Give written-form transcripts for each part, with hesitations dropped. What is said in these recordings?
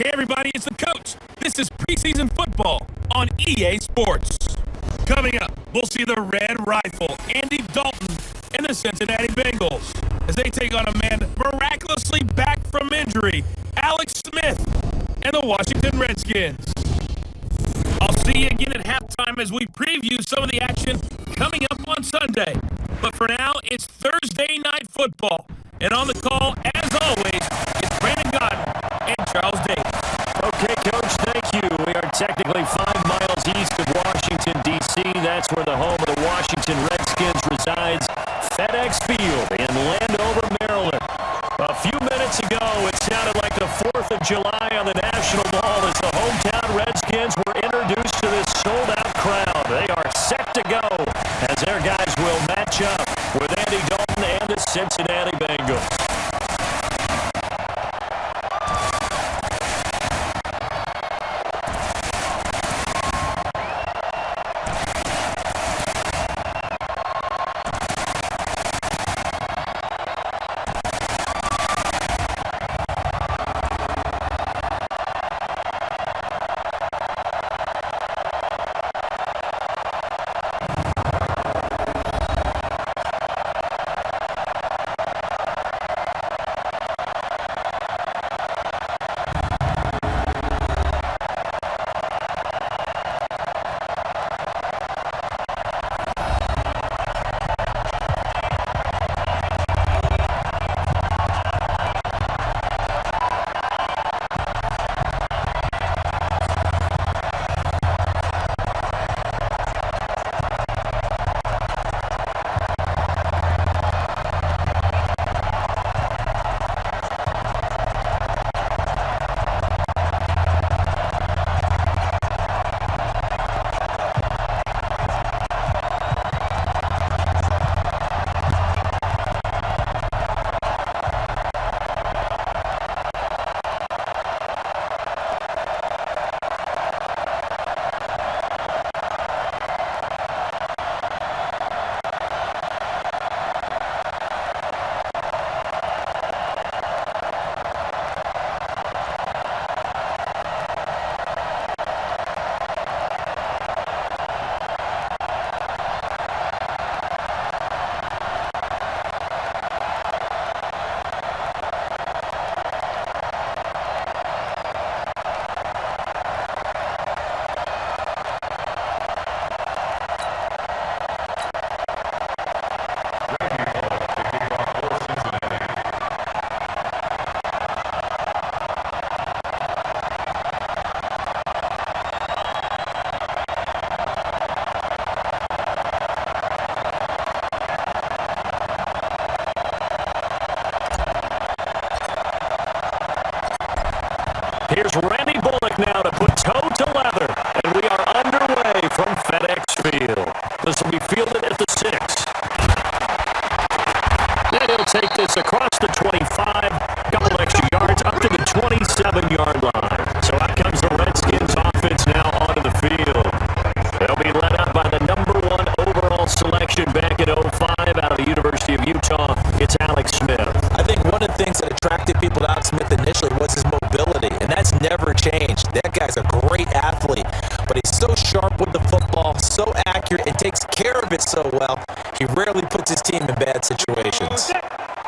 Hey everybody, it's the coach. This is preseason football on EA Sports. Coming up, we'll see the Red Rifle, Andy Dalton, and the Cincinnati Bengals as they take on a man miraculously back from injury, Alex Smith, and the Washington Redskins. I'll see you again at halftime as we preview some of the action coming up on Sunday. But for now, it's Thursday Night Football. And on the call, as always, it's Brandon Godden and Charles Davis. Okay, Coach, thank you. We are technically 5 miles east of Washington, D.C. That's where the home of the Washington Redskins resides, FedEx Field in Landover, Maryland. A few minutes ago, it sounded like the 4th of July on the National Mall as the hometown Redskins were introduced to this sold-out crowd. They are set to go as their guys will match up with Andy Dalton and the Cincinnati Bengals. Here's Randy Bullock now to put toe to leather, and we are underway from FedEx Field. This will be fielded at the 6. Then he'll take this across the 25, couple extra yards up to the 27-yard line. So out comes the Redskins offense now onto the field. They'll be led up by the number 1 overall selection back in 05 out of the University of Utah. It's Alex Smith. I think one of the things that attracted people to Alex Smith initially was his mobility, and that's never changed. That guy's a great athlete, but he's so sharp with the football, so accurate, and takes care of it so well. He rarely puts his team in bad situations.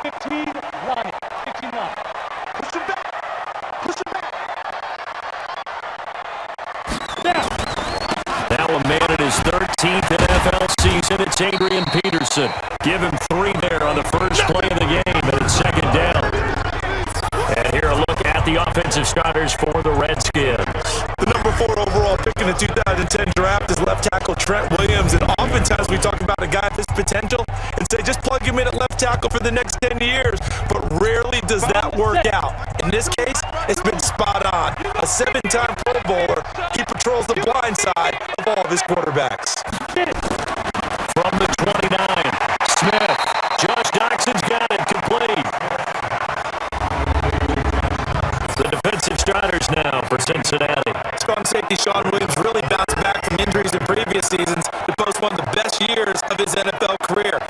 15 line. 15 line. Push him back. Push him back. Now a man in his 13th NFL season, it's Adrian Peterson. Give him 3 there on the first play of the game, and it's second down. And here a look at the offensive starters for the Redskins. The number 4 overall pick in the 2010 draft is left tackle Trent Williams, and oftentimes we talk about a guy of his potential and say just plug him in at left tackle for the next 10 years, but rarely does that work out. In this case, it's been spot on. A 7-time Pro Bowler, he patrols the blind side of all of his quarterbacks. From the 29, Smith. Josh Doxson's got it, complete. The defensive starters now for Cincinnati. Strong safety Sean Williams really bounced back from injuries in previous seasons to post one of the best years of his NFL career.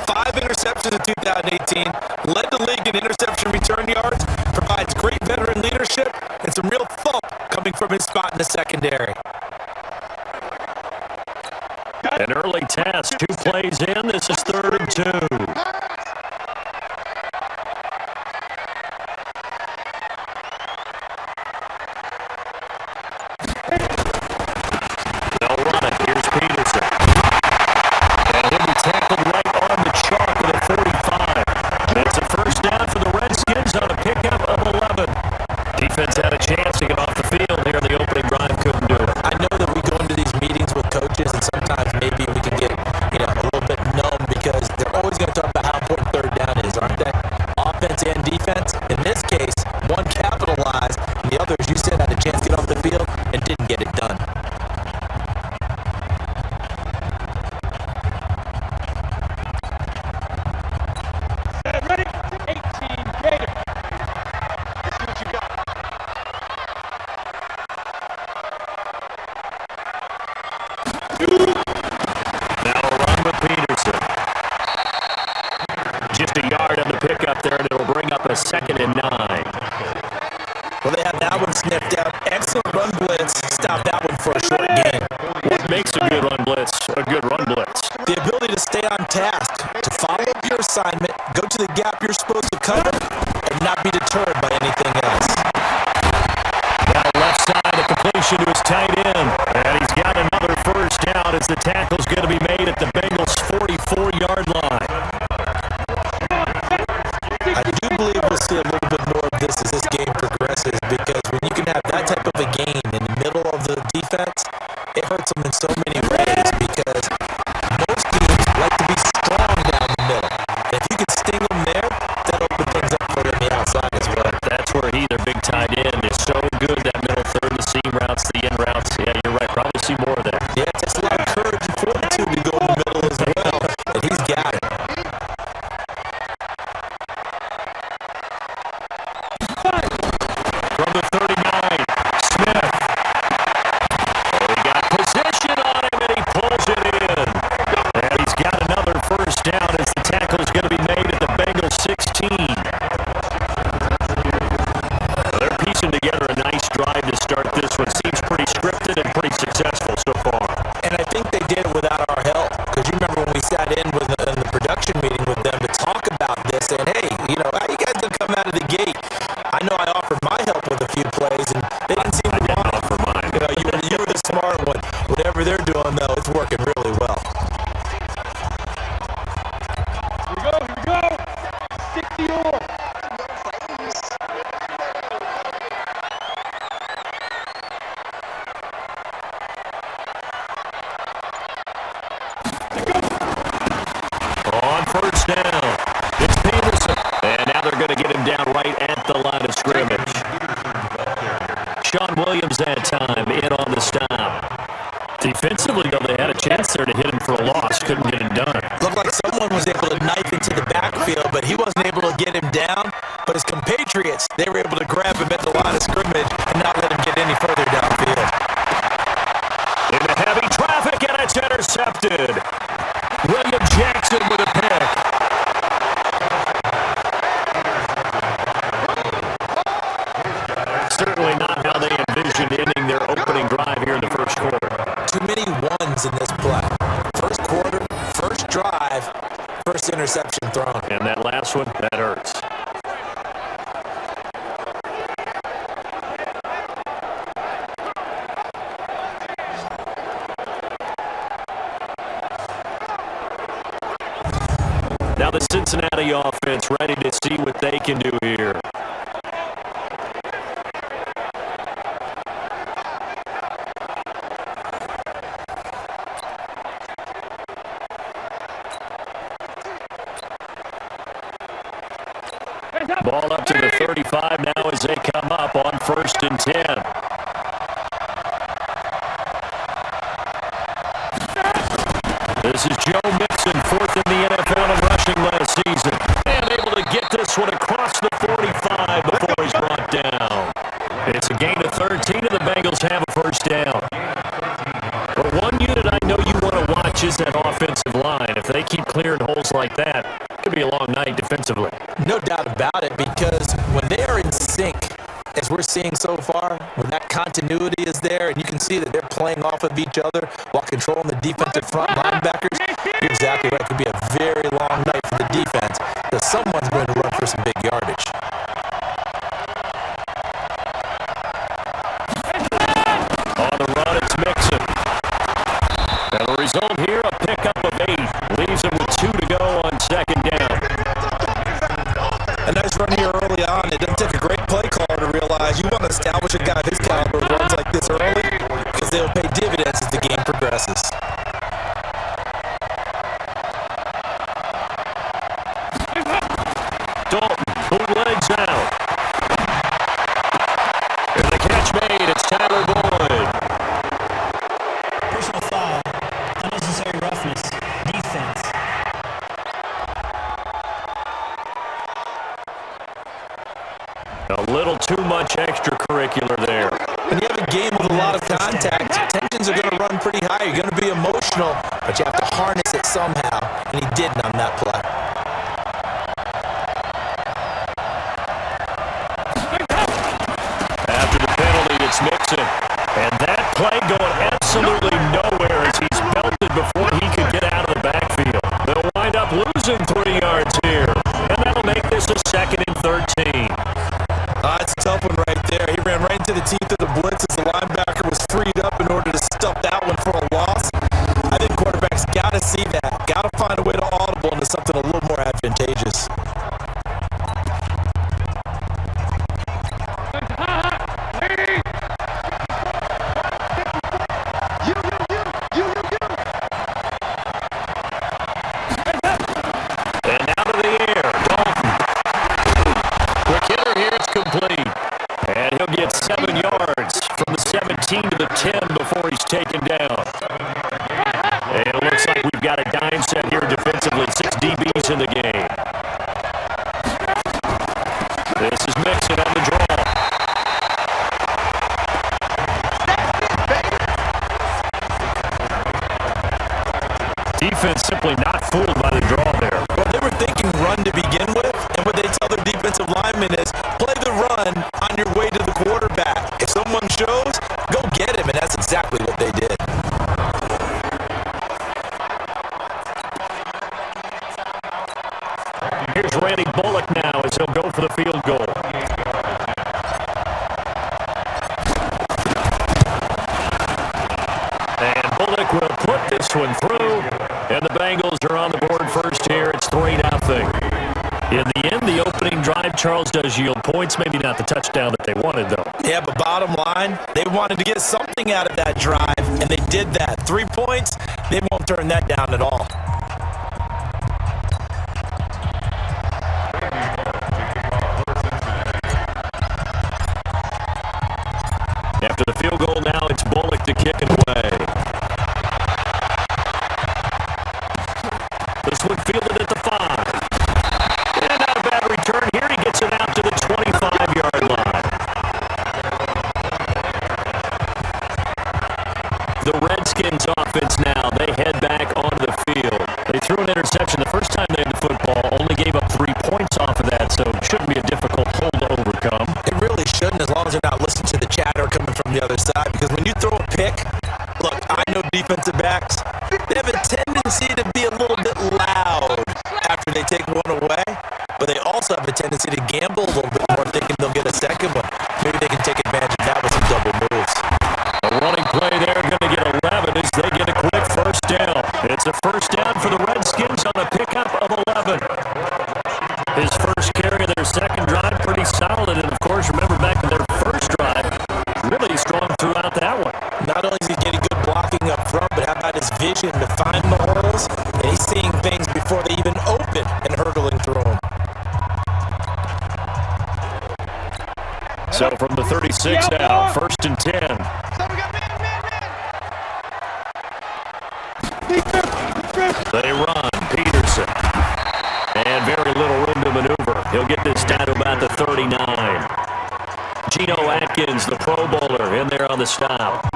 5 interceptions in 2018, led the league in interception return yards, provides great veteran leadership, and some real fun spot in the secondary. An early test. 2 plays in. This is 3rd and 2. They'll run it. Here's Peterson. And he'll be tackled right on the chalk of the 45. That's a first down for the Redskins on a pickup of 11. Defense had a chance to get off the field here. The opening drive couldn't do it. I know that we go into these meetings with coaches, and sometimes maybe we can get, a little bit numb because they're always going to talk about how important 3rd down is, aren't they? Offense and defense. In this case, one capitalized, and the other, as you said, had a chance to get off the field and didn't get it done. Ready? 18 Gator. Let's see what you got. Now a run with Peterson. Just a yard on the pickup there, and it'll bring up a 2nd and 9. Well, they have that one sniffed out. Excellent run blitz. Stop that one for a short gain. What makes a good run blitz a good run blitz? The ability to stay on task, to follow your assignment, go to the gap you're supposed to cover, and not be deterred by anything else. Now left side, a completion to his tight end. And he's got another first down as the tackle's going to be made at the Bengals' 44-yard line. I do believe we'll see a little bit more of this as this game progresses, because when you can have that type of a gain in the middle of the defense, it hurts them in so many ways, because most teams like to be strong down the middle. If you can sting them there, that'll open things up for them on the outside as well. That's where he, their big tight end, is so good, that middle third, the seam routes, the in routes. Yeah, you're right. Probably see more of that. Yeah, it takes a lot of courage and fortitude to go in the middle as well, and he's got it. From the 39, Smith. He got position on him, and he pulls it in. And he's got another first down as the tackle is going to be made at the Bengals 16. They're piecing together a nice drive to start this one. Seems pretty scripted and pretty successful so far. And I think they did it without our help, because you remember when we sat in the production meeting with them to talk about this, saying, hey, how you guys gonna come out of the gate? I know I offered my help with a few plays, and they didn't seem to want it. Offer mine. You were the smart one. Whatever they're doing, though, it's working really well. Here we go. 60 or. On first down, it's Peterson. And now they're going to get him down right at the line of scrimmage. Sean Williams that time in on the stop. Defensively, though, they had a chance there to hit him for a loss. Couldn't get it done. Looked like someone was able to knife into the backfield, but he wasn't able to get him down. But his compatriots, they were able to grab him at the line of scrimmage and not let him get any further downfield. Into heavy traffic, and it's intercepted. William Jackson with a pick. Certainly not how they envisioned ending their opening drive here in the first quarter. Too many ones in this play. First quarter, first drive, first interception thrown. And that last one, that hurts. Now the Cincinnati offense ready to see what they can do here. Ball up to the 35 now as they come up on 1st and 10. This is Joe Mixon, 4th in the NFL in rushing last season. And able to get this one across the 45 before he's brought down. It's a gain of 13, and the Bengals have a first down. But one unit I know you want to watch is that offensive line. If they keep clearing holes like that, it could be a long night defensively. No doubt about it, because when they are in sync, as we're seeing so far, when that continuity is there and you can see that they're playing off of each other while controlling the defensive front linebackers, you're exactly right. It could be a very long night for the defense because someone's going to run for some big yardage. On the run, it's Mixon. And the result here, a pickup of 8. Leaves him with 2 to go on second down. A nice run here early on. It doesn't take a great play caller to realize you want to establish a guy of his caliber who runs like this early because they'll pay dividends as the game progresses. Dalton, bootlegs out. And the catch made, it's Tyler Boyd. Personal foul, unnecessary roughness, defense. A little too much extracurricular there. When you have a game with a lot of contact, tensions are going to run pretty high. You're going to be emotional, but you have to harness it somehow, and he didn't on that play. After the penalty, it's Mixon. And that play going absolutely nowhere as he's belted before he could get out of the backfield. They'll wind up losing 3 yards here, and that'll make this a 2nd and 13. It's a tough one right there. He ran right into the teeth of the blitz as the linebacker was freed up in order to stuff that one for a loss. I think quarterbacks got to see that. Got to find a way to audible into something a little more advantageous. And out of the air, Dalton. Quick hitter here, it's complete. And he'll get 7 yards from the 17 to the 10 before he's taken down. And it looks like we've got a dime set here defensively. 6 DBs in the game. This is Mixon on the draw. Defense simply not fooled by the draw there. Well, they were thinking run to begin with, and what they tell their defensive linemen is play the run on your way to the quarterback. If someone shows, go get him, and that's exactly what they did. Here's Randy Bullock now as he'll go for the field goal. And Bullock will put this one through, and the Bengals are on the board first here. It's 3-0. In the end, the opening drive, Charles, does yield points. Maybe not the touchdown that they wanted, though. Yeah, but bottom line, they wanted to get something out of that drive, and they did that. 3 points, they won't turn that down at all. After the field goal now, it's Bullock to kick it away. This one fielded at the 5. And not a bad return here. He gets it out to the 25-yard line. The Redskins offense now, they head back onto the field. They threw an interception the first time they had the football, only gave up 3 points off of that, so it shouldn't be a difficult hole to overcome. It really shouldn't, as long as they're not listening to the chatter coming from the other side, because when you throw a pick, look, I know defensive backs, they have a tendency to be a little bit loud after they take one away, but they also have a tendency to gamble a little bit more thinking they'll get a second one. Maybe they can take advantage of that with some double moves. A running play there, going to get 11 as they get a quick first down. It's a first down for the Redskins on a pickup of 11. His first carry of their second drive, pretty solid. And, of course, remember back in their first drive, really strong throughout that one. Not only is he getting good blocking up front, but how about his vision to find the holes? And he's seeing things before they even open and hurdling through them. So from the 36 now, 1st and 10. They run, Peterson. And very little room to maneuver. He'll get this down to about the 39. Geno Atkins, the Pro Bowler, in there on the stop.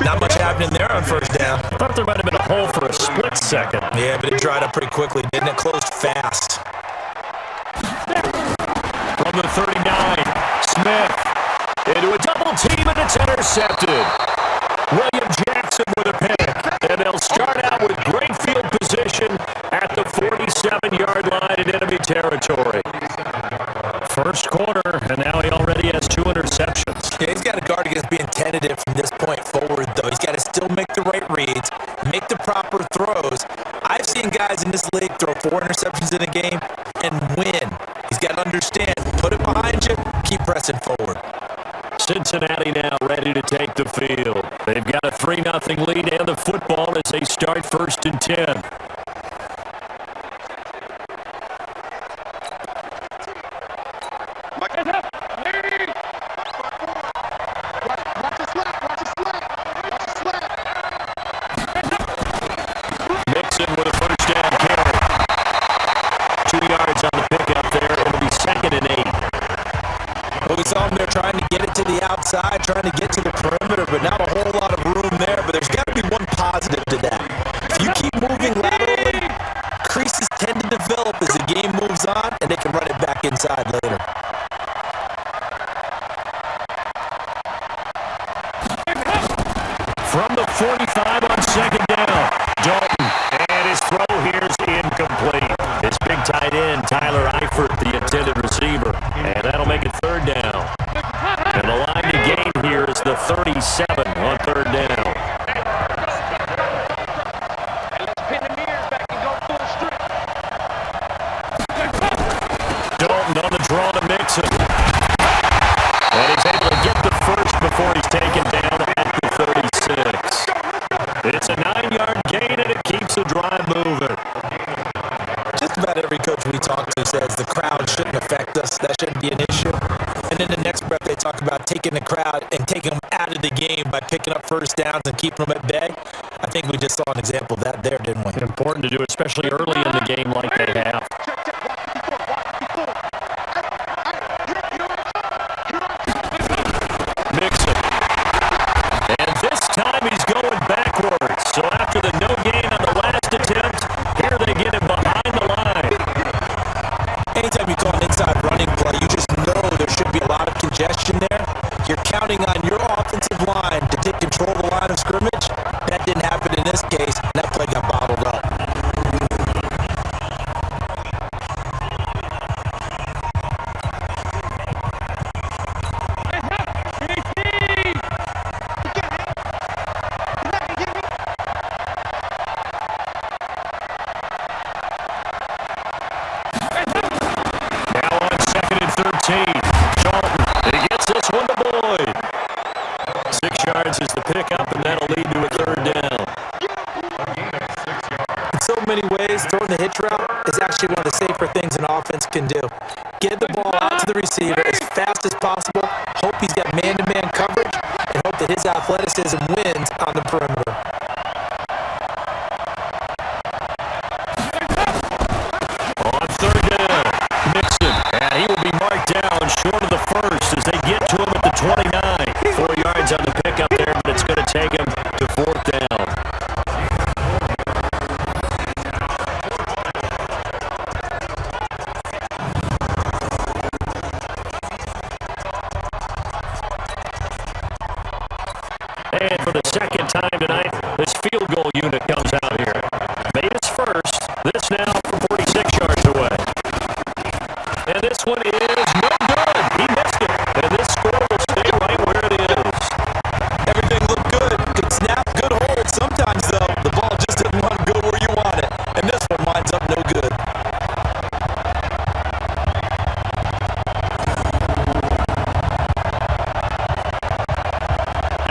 Not much happening there on first down. I thought there might have been a hole for a split second. Yeah, but it dried up pretty quickly, didn't it? Closed fast. From the 39, Smith intercepted. William Jackson with a pick. And they'll start out with great field position at the 47-yard line in enemy territory. First quarter, and now he already has 2 interceptions. Yeah, he's got to guard against being tentative from this point forward, though. He's got to still make the right reads, make the proper throws. I've seen guys in this league throw 4 interceptions in a game and win. He's got to understand, put it behind you, keep pressing forward. Cincinnati now ready to take the field. They've got a 3-0 lead and the football as they start 1st and 10. Mixon with a first down carry. 2 yards on the pickup there. It'll be 2nd and 8. Well, we saw him there trying to get it to the outside, trying to get to the perimeter, but not a whole lot of room there. But there's got to be one positive to that. If you keep moving laterally, creases tend to develop as the game moves on, and they can run it back inside later. From the 45 on 2nd down, Dalton, and his throw here's incomplete. His big tight end, Tyler Eifert, the intended receiver, and that'll make it 3rd down. And the line to gain here is the 37 on 3rd down. Dalton on the draw to Mixon. And he's able to get the first before he's taken down at the 36. It's a 9-yard gain, and it keeps the drive moving. Just about every coach we talk to says the crowd shouldn't affect us. That shouldn't be an issue. And then the next breath, they talk about taking the crowd and taking them out of the game by picking up first downs and keeping them at bay. I think we just saw an example of that there, didn't we? Important to do, especially early in the game like they have. Mixon. And this time he's going backwards. So after the no gain on the last attempt, here they get him behind the line. Anytime you call an inside running play, you just know there should be a lot of congestion there. You're counting on your offensive line to take control of the line of scrimmage. That didn't happen in this case, and that play got bottled up. Dalton, he gets this one to Boyd. 6 yards is the pickup, and that'll lead to a 3rd down. In so many ways, throwing the hitch route is actually one of the safer things an offense can do. Get the ball out to the receiver as fast as possible, hope he's got man-to-man coverage, and hope that his athleticism wins on the perimeter. On 3rd down, Mixon, and he will be marked down short of the first as they get to him at the 29. 4 yards on the pickup there, but it's going to take him to 4th down. And for the 2nd time tonight, this field goal unit comes out here. Made his first. This now from 46 yards away. And this one is no good. He missed it. And this score will stay right where it is. Everything looked good. Good snap, good hold. Sometimes, though, the ball just doesn't want to go where you want it. And this one winds up no good.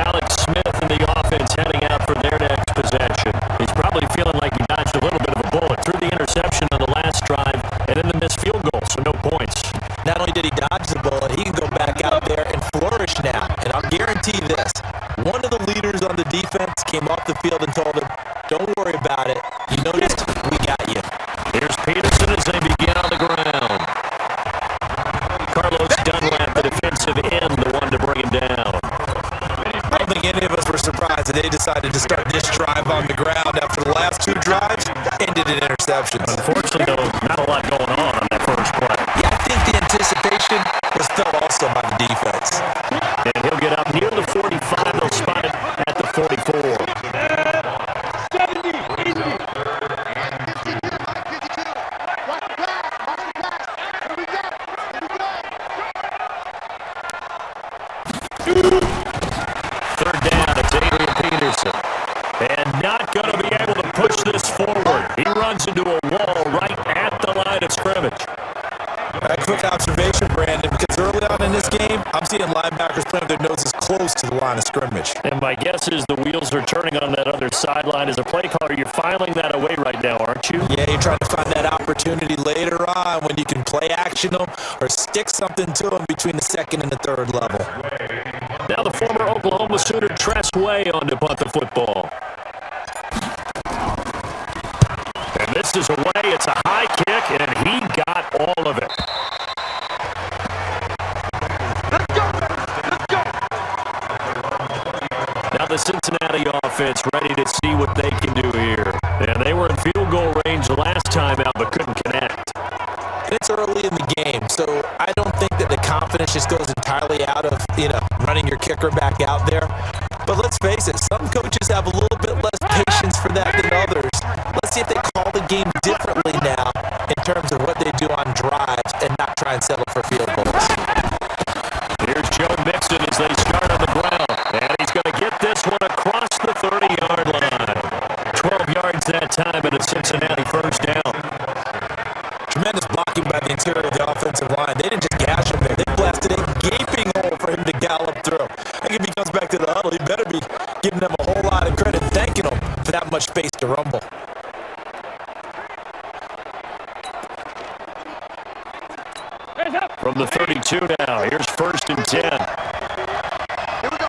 Alex Smith and the offense heading out for their next possession. He's probably feeling like he dodged a little bit of a bullet. Threw the interception on the last drive and then the missed field goal, so no points. Not only did he dodge the bullet, he can go back out there and flourish now. And I'll guarantee this, one of the leaders on the defense came off the field and told him, don't worry about it. You noticed? We got you. Here's Peterson as they begin on the ground. Carlos Dunlap, the defensive end, the one to bring him down. I don't think any of us were surprised that they decided to start this drive on the ground after the last 2 drives ended in interceptions. Unfortunately, though, not a lot going on that first play. Yeah, I think the anticipation was felt also by the defense. And he'll get up near the 45 Third down, it's Adrian Peterson. And not going to be able to push this forward. He runs into a wall right at the line of scrimmage. A quick observation, Brandon, because early on in this game, I'm seeing linebackers playing with their noses close to the line of scrimmage. And my guess is the wheels are turning on that other sideline. As a play caller, you're filing that away right now, aren't you? Yeah, you're trying to find that opportunity later on when you can play action them or stick something to them between the second and the third level. Now the former Oklahoma Sooner Tress Way on to punt the football. And this is away. It's a high kick, and he got all of it. Now the Cincinnati offense ready to see what they can do here. And they were in field goal range last time out, but couldn't connect. It's early in the game, so I don't think that the confidence just goes entirely out of, running your kicker back out there. But let's face it, some coaches have a little bit less patience for that than others. Let's see if they call the game differently now in terms of what they do on drives and not try and settle for field goals. Here's Joe Mixon as they start on the ground. And he's going to get this one across the 30-yard line. 12 yards that time and a Cincinnati first down. Tremendous blocking by the interior of the offensive line. They didn't just gash him there. They blasted a gaping hole for him to gallop through. I think if he comes back to the huddle, he better be giving them a whole lot of credit, thanking them for that much space to rumble. From the 32 now, here's 1st and 10. Here we go.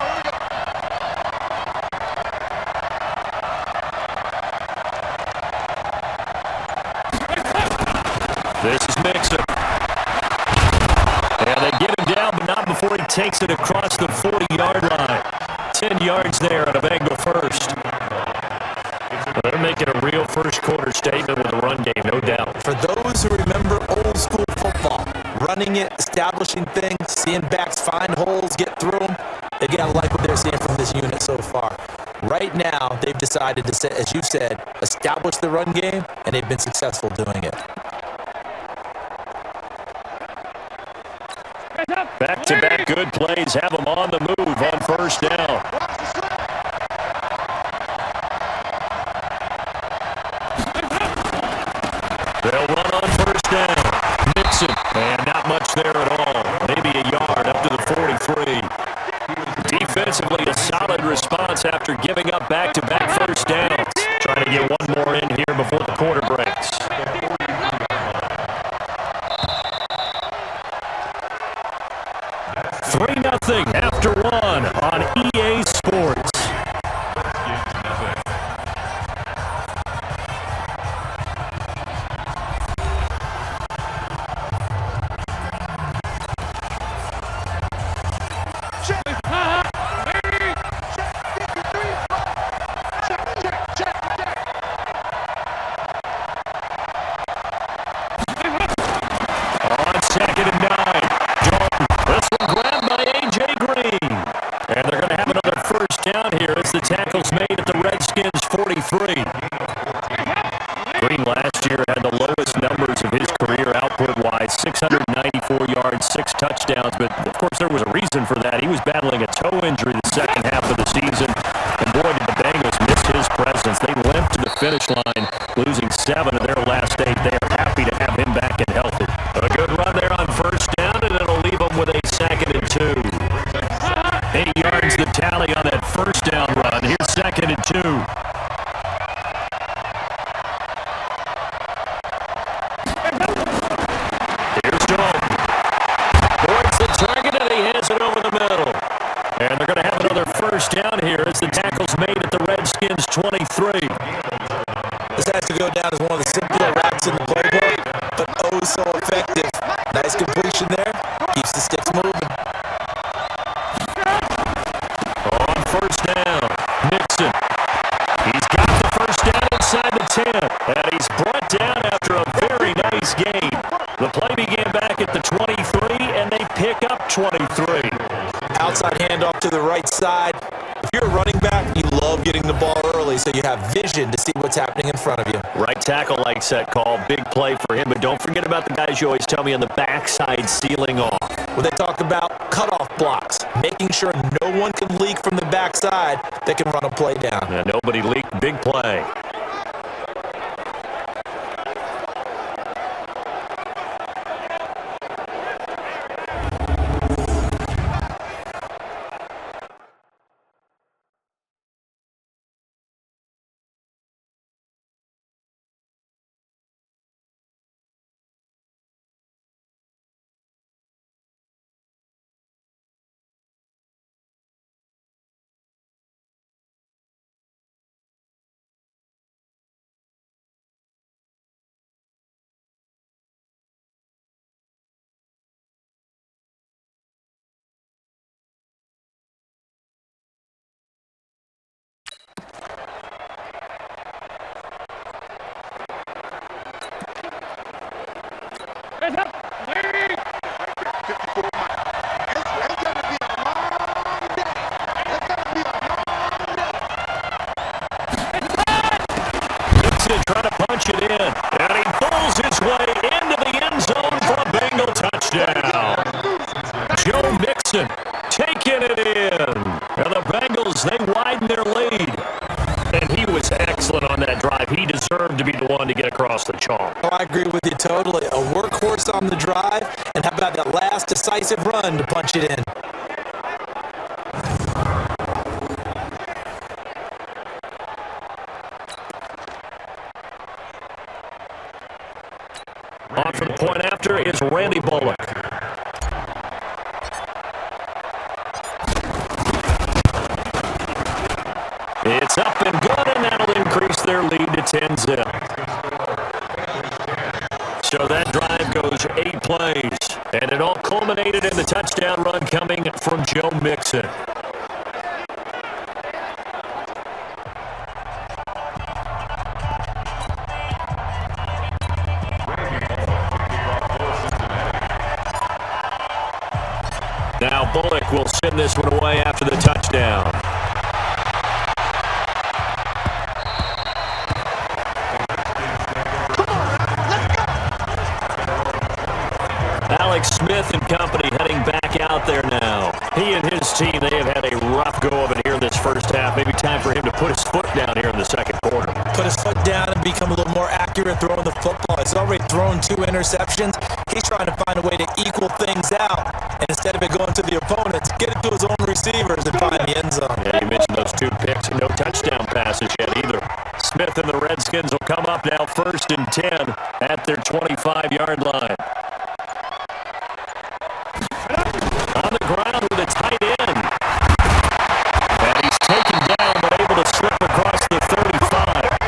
This is Mixon. And they get him down, but not before he takes it across the 40-yard line. 10 yards there at a Bengal first. They're making a real first-quarter statement with the run game, no doubt. For those who remember old-school football, running it, establishing things, seeing backs find holes, get through them, they gotta like what they're seeing from this unit so far. Right now, they've decided to, as you said, establish the run game, and they've been successful doing it. Back-to-back good plays have them on the move on first down. They'll run on first down. Mixon, and not much there at all. Maybe a yard up to the 43. Defensively, a solid response after giving up back-to-back first downs. Trying to get one more in here before the quarter breaks. 3-0 after one on EA Sports. On 2nd and 9. This one grabbed by A.J. Green. And they're going to have another first down here as the tackle's made at the Redskins' 43. Green last year had the lowest numbers of his career output-wise, 694 yards, 6 touchdowns. But, of course, there was a reason for that. He was battling a toe injury the second half of the season. And, boy, did the Bengals miss his presence. They limped to the finish line, losing 7 of their last 8. They are happy to have him back and healthy. A good run there on first down, and it'll leave them with a 2nd and 2. 8 yards the tally on that first down run. Here's 2nd and 2. Here's Dalton. Boards the target, and he hands it over the middle. And they're going to have another first down here as the tackle's made at the Redskins' 23. This has to go down as one of the simpler routes in the playbook, but oh so effective. Nice completion there. Keeps the sticks moving. On first down, Mixon. He's got the first down inside the 10, and he's brought down after a very nice game. The play began back at the 23, and they pick up 23. Outside handoff to the right side. If you're a running back, you love love getting the ball early so you have vision to see what's happening in front of you. Right tackle likes that call. Big play for him, but don't forget about the guys you always tell me on the backside sealing off. Well, they talk about cutoff blocks, making sure no one can leak from the backside that can run a play down. And nobody leaked. Big play. Trying to punch it in, and he pulls his way into the end zone for a Bengal touchdown. Joe Mixon taking it in. And the Bengals, they widen their lead. And he was excellent on that drive. He deserved to be the one to get across the chalk. Oh, I agree with you totally. A workhorse on the drive, and how about that last decisive run to punch it in? On for the point after is Randy Bullock. It's up and good, and that'll increase their lead to 10-zip. So that drive goes 8 plays, and it all culminated in the touchdown run coming from Joe Mixon. Now Bullock will send this one away after the touchdown. Alex Smith and company heading back out there now. He and his team, they have had a rough go of it here in this first half. Maybe time for him to put his foot down here in the second quarter. Put his foot down and become a little more accurate throwing the football. He's already thrown 2 interceptions. He's trying to find a way to equal things out. And instead of it going to the opponents, get it to his own receivers and find the end zone. Yeah, you mentioned those 2 picks and no touchdown passes yet either. Smith and the Redskins will come up now 1st and 10 at their 25-yard line. On the ground with a tight end. And he's taken down but able to slip across the 35.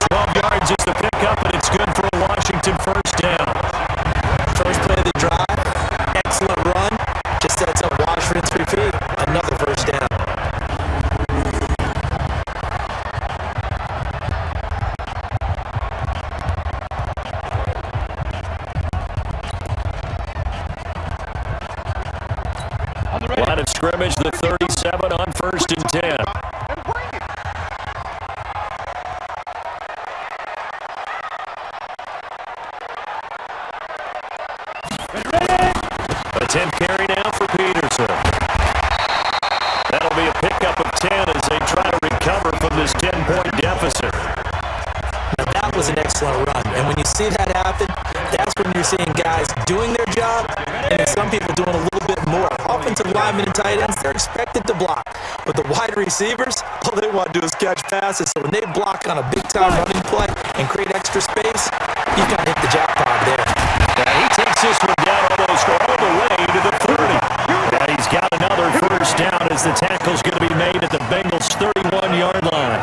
12 yards is the pickup, and it's good for a Washington first down. First play of the drive, excellent run. Just sets up Washington's repeat. Another first down. Line of scrimmage, the 37 on 1st and 10. A 10 carry now for Peterson. That'll be a pickup of 10 as they try to recover from this 10-point deficit. Now that was an excellent run. And when you see that happen, that's when you're seeing guys doing their job and then some people doing a little bit more. Offensive linemen and tight ends, they're expected to block. But the wide receivers, all they want to do is catch passes. So when they block on a big-time running play and create extra space, you've got to hit the jackpot there. Yeah, he takes this one down almost all the way to the 30. And he's got another first down as the tackle's going to be made at the Bengals' 31-yard line.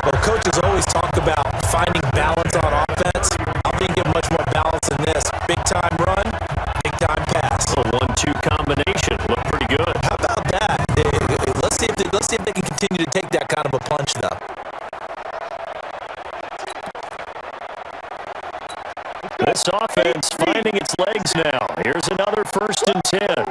Well, coaches always talk about finding balance on offense. I think get much more balance than this. Big-time run, big-time pass. A 1-2 combination. Looked pretty good. How about that? Let's see if they can continue to take that kind of a punch, though. This offense finding its legs now. Here's another 1st and 10.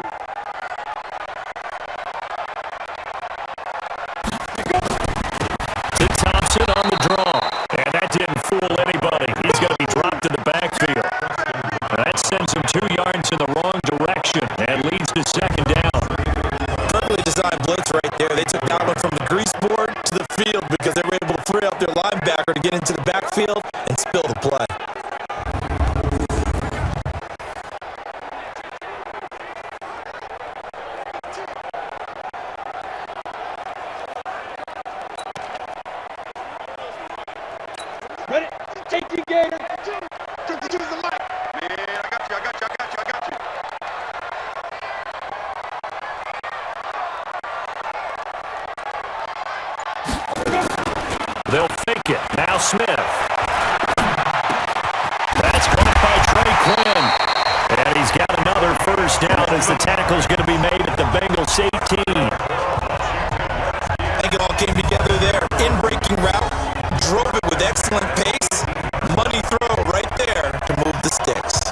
They'll fake it. Now Smith. That's caught by Trey Quinn. And he's got another first down as the tackle's going to be made at the Bengals 18. I think it all came together there. In-breaking route, drove it with excellent pace. Money throw right there to move the sticks.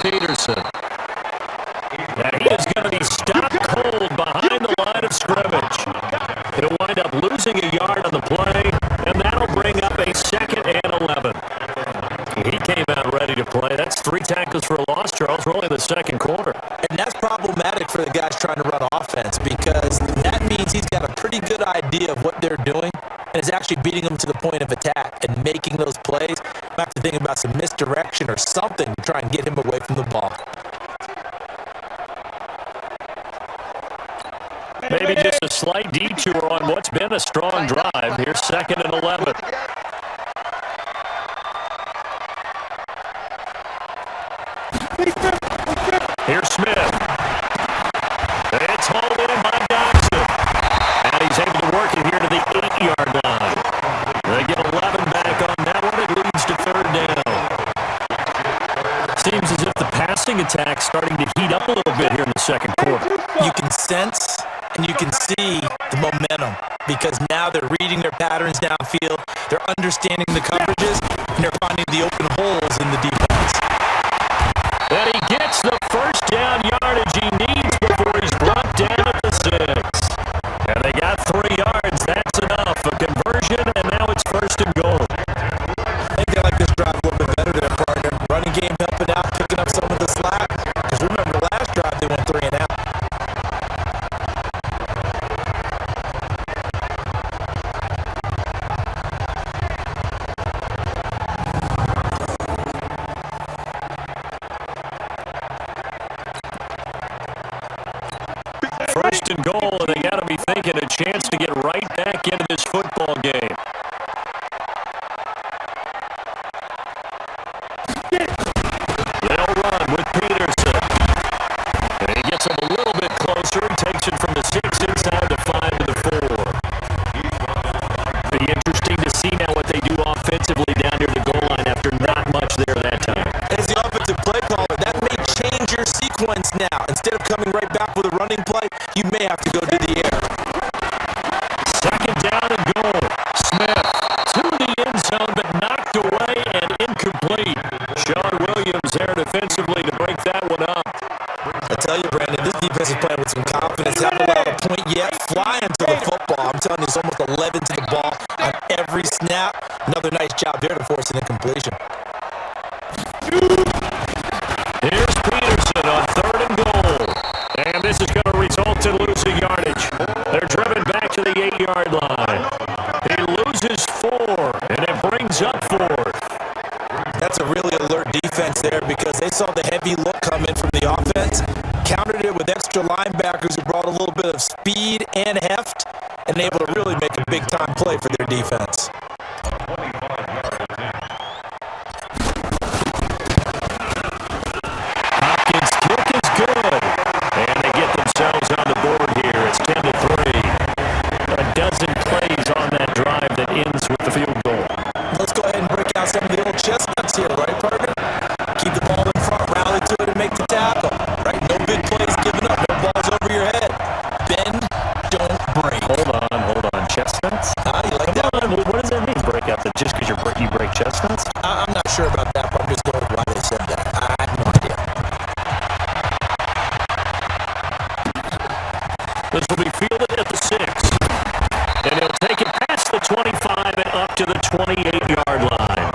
Peterson. Now he is going to be stopped cold behind the line of scrimmage. He'll wind up losing a yard on the play, and that'll bring up a 2nd and 11. He came out ready to play. That's 3 tackles for a loss, Charles. We're only in the second quarter. And that's problematic for the guys trying to run offense because that means he's got a pretty good idea of what they're doing and is actually beating them to the point of attack and making those plays. I have to think about some misdirection or something to try and get him away from the ball. Maybe just a slight detour on what's been a strong drive. Here's 2nd and 11. Here's Smith. It's hauled in by Dodson. And he's able to work it here to the 8-yard line. They get 11 back on that one. It leads to 3rd down. Seems as if the passing attack's starting to heat up a little bit here in the second quarter. You can sense and you can see the momentum because now they're reading their patterns downfield, they're understanding the coverages, and they're finding the open holes in the defense. And he gets the first down yardage he needs before he's brought down at the 6. And they got 3 yards. That's enough. A conversion, and now it's 1st and goal. I think they like this drive a little bit better than partner. Running game helping out, picking up some of the slack. Because remember, last drive they went 3 and out. First and goal, and they got to be thinking a chance to get right back into this football game. They'll run with Peterson. And he gets him a little bit closer and takes it from the 6 inside the 5 to the 4. Be interesting to see now what they do offensively down near the goal line after not much there that time. As the offensive play caller, that may change your sequence now. Instead of coming right back with a running play, you may have to go to the air. 2nd down and goal. Smith to the end zone, but knocked away and incomplete. Sean Williams there defensively to break that one up. I tell you, Brandon, this defense is playing with some confidence. Haven't allowed a point yet. Flying to the football. I'm telling you, it's almost 11 to the ball on every snap. Another nice job there to force an incompletion. Here's Peterson on 3rd and goal. And this is going to result in losing yardage. They're driven back to the 8-yard line. He loses 4, and it brings up 4th. That's a really alert defense there because they saw the heavy look come in from the offense, countered it with extra linebackers who brought a little bit of speed and heft, and able to really make a big-time play for their defense. Hopkins' kick is good. And they get themselves on the board here. It's 10-3. A dozen plays on that drive that ends with the field goal. Let's go ahead and break out some of the old chestnuts here, right, partner? Keep the ball in front, rally to it, and make the tackle. Right? No big plays given up, no balls over your head. Bend, don't break. Hold on. Chestnuts? You like Come that? on. What does that mean, break out? That just because you break chestnuts? I'm not sure about that, but I'm just going with why they said that. I have no idea. This will be fielded at the 6. And he'll take it past the 25 and up to the 28-yard line.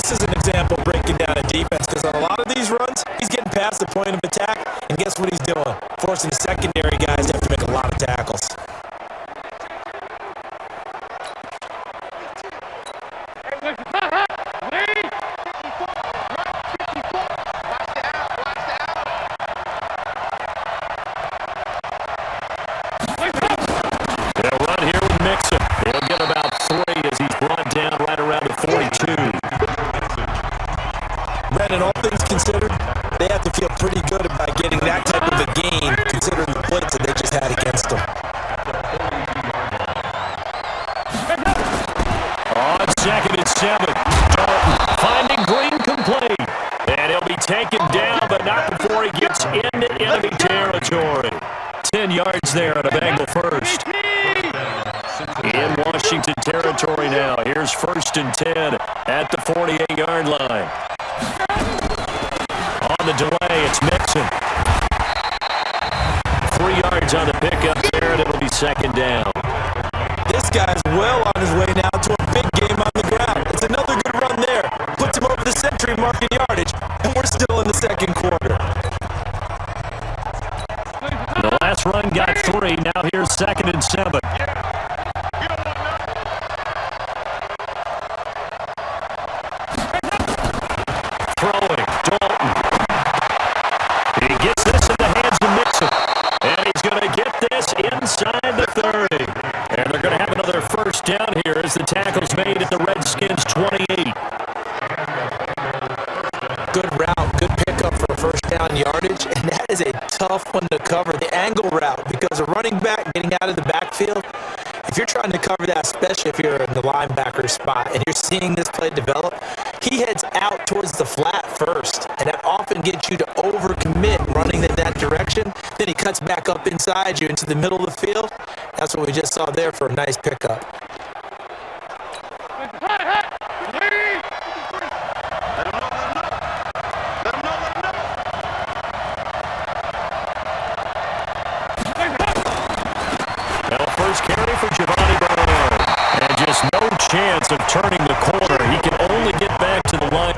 this is an example of breaking down a defense because on a lot of these runs, he's getting past the point of attack, and guess what he's doing? Forcing the secondary guys to have to make a lot of tackles. They'll run here with Mixon. He'll get about 3 as he's brought down right around the 42. Brandon, all things considered, they have to feel pretty good about getting that type of a game considering the blitz that they just had against them. On 2nd and 7. Dalton finding Green complete. And he'll be taken down, but not before he gets into enemy territory. 10 yards there on a Bengal first. In Washington territory now. Here's 1st and 10 at the 48-yard line. On the delay, it's Mixon. 3 yards on the pickup there, and it'll be 2nd down. This guy's well on his way now to a big game on the ground. It's another good run there. Puts him over the century mark in yardage, and we're still in the second quarter. The last run got 3. Now here's 2nd and 7. Throwing, Dalton. He gets this in the hands of Mixon. And he's going to get this inside the 30. And they're going to have another 1st down here as the tackle's made at the Redskins' 28. Good route, good pickup for a 1st down yardage, and that is a tough one to cover, the angle route, because a running back getting out of the backfield, if you're trying to cover that, especially if you're in the linebacker spot and you're seeing this play develop, he heads out towards the flat first, and that often gets you to overcommit running in that direction. Then he cuts back up inside you into the middle of the field. That's what we just saw there for a nice pickup. First carry for Giovanni Bernard. And just no chance of turning the corner. He can only get back to the line.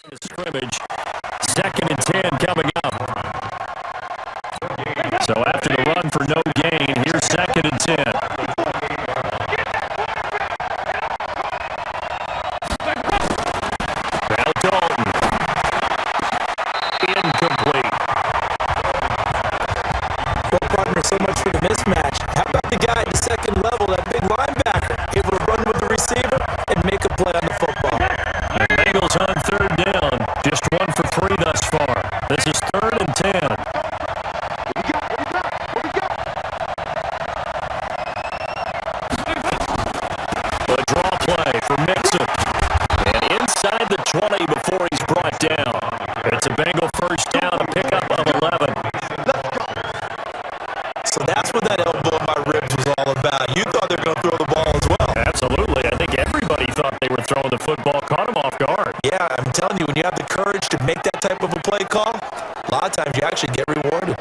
Scrimmage. 2nd and 10 coming up. So after the run for no gain, here's 2nd and 10. Now Dalton. Incomplete. Well, partner, so much for the mismatch. How about the guy at the second level, that big linebacker, able to run with the receiver and make a play on the football? The Bengals on 3rd down. Just 1 for 3 thus far. This is 3rd and 10. A draw play for Mixon. And inside the 20 before he's brought down. It's a Bengal first down, a pickup of 11. So that's what that elbow in my ribs was all about. You thought they were going to throw the ball as well. Absolutely. I think everybody thought they were throwing the football, caught him off guard. Yeah, I'm telling you, when you have the courage to make that type of a play call, a lot of times you actually get rewarded.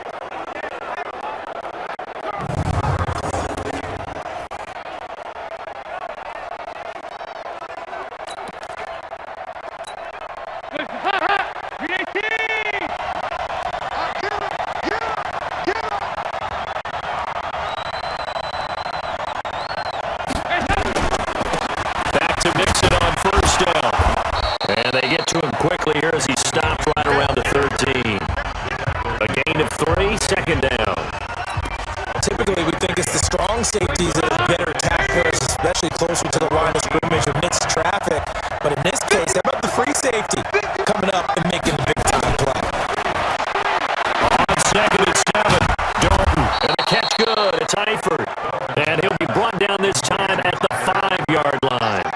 Back to Mixon on first down. And they get to him quickly here as he stopped right around the 13. A gain of 3, 2nd down. Typically, we think it's the strong safeties that are better tacklers, especially closer to the line of scrimmage amidst traffic. But in this case, how about the free safety coming up and making a big-time play? On 2nd and 7, Dalton, and the catch good. It's Eifert. And he'll be brought down this time at the 5-yard line.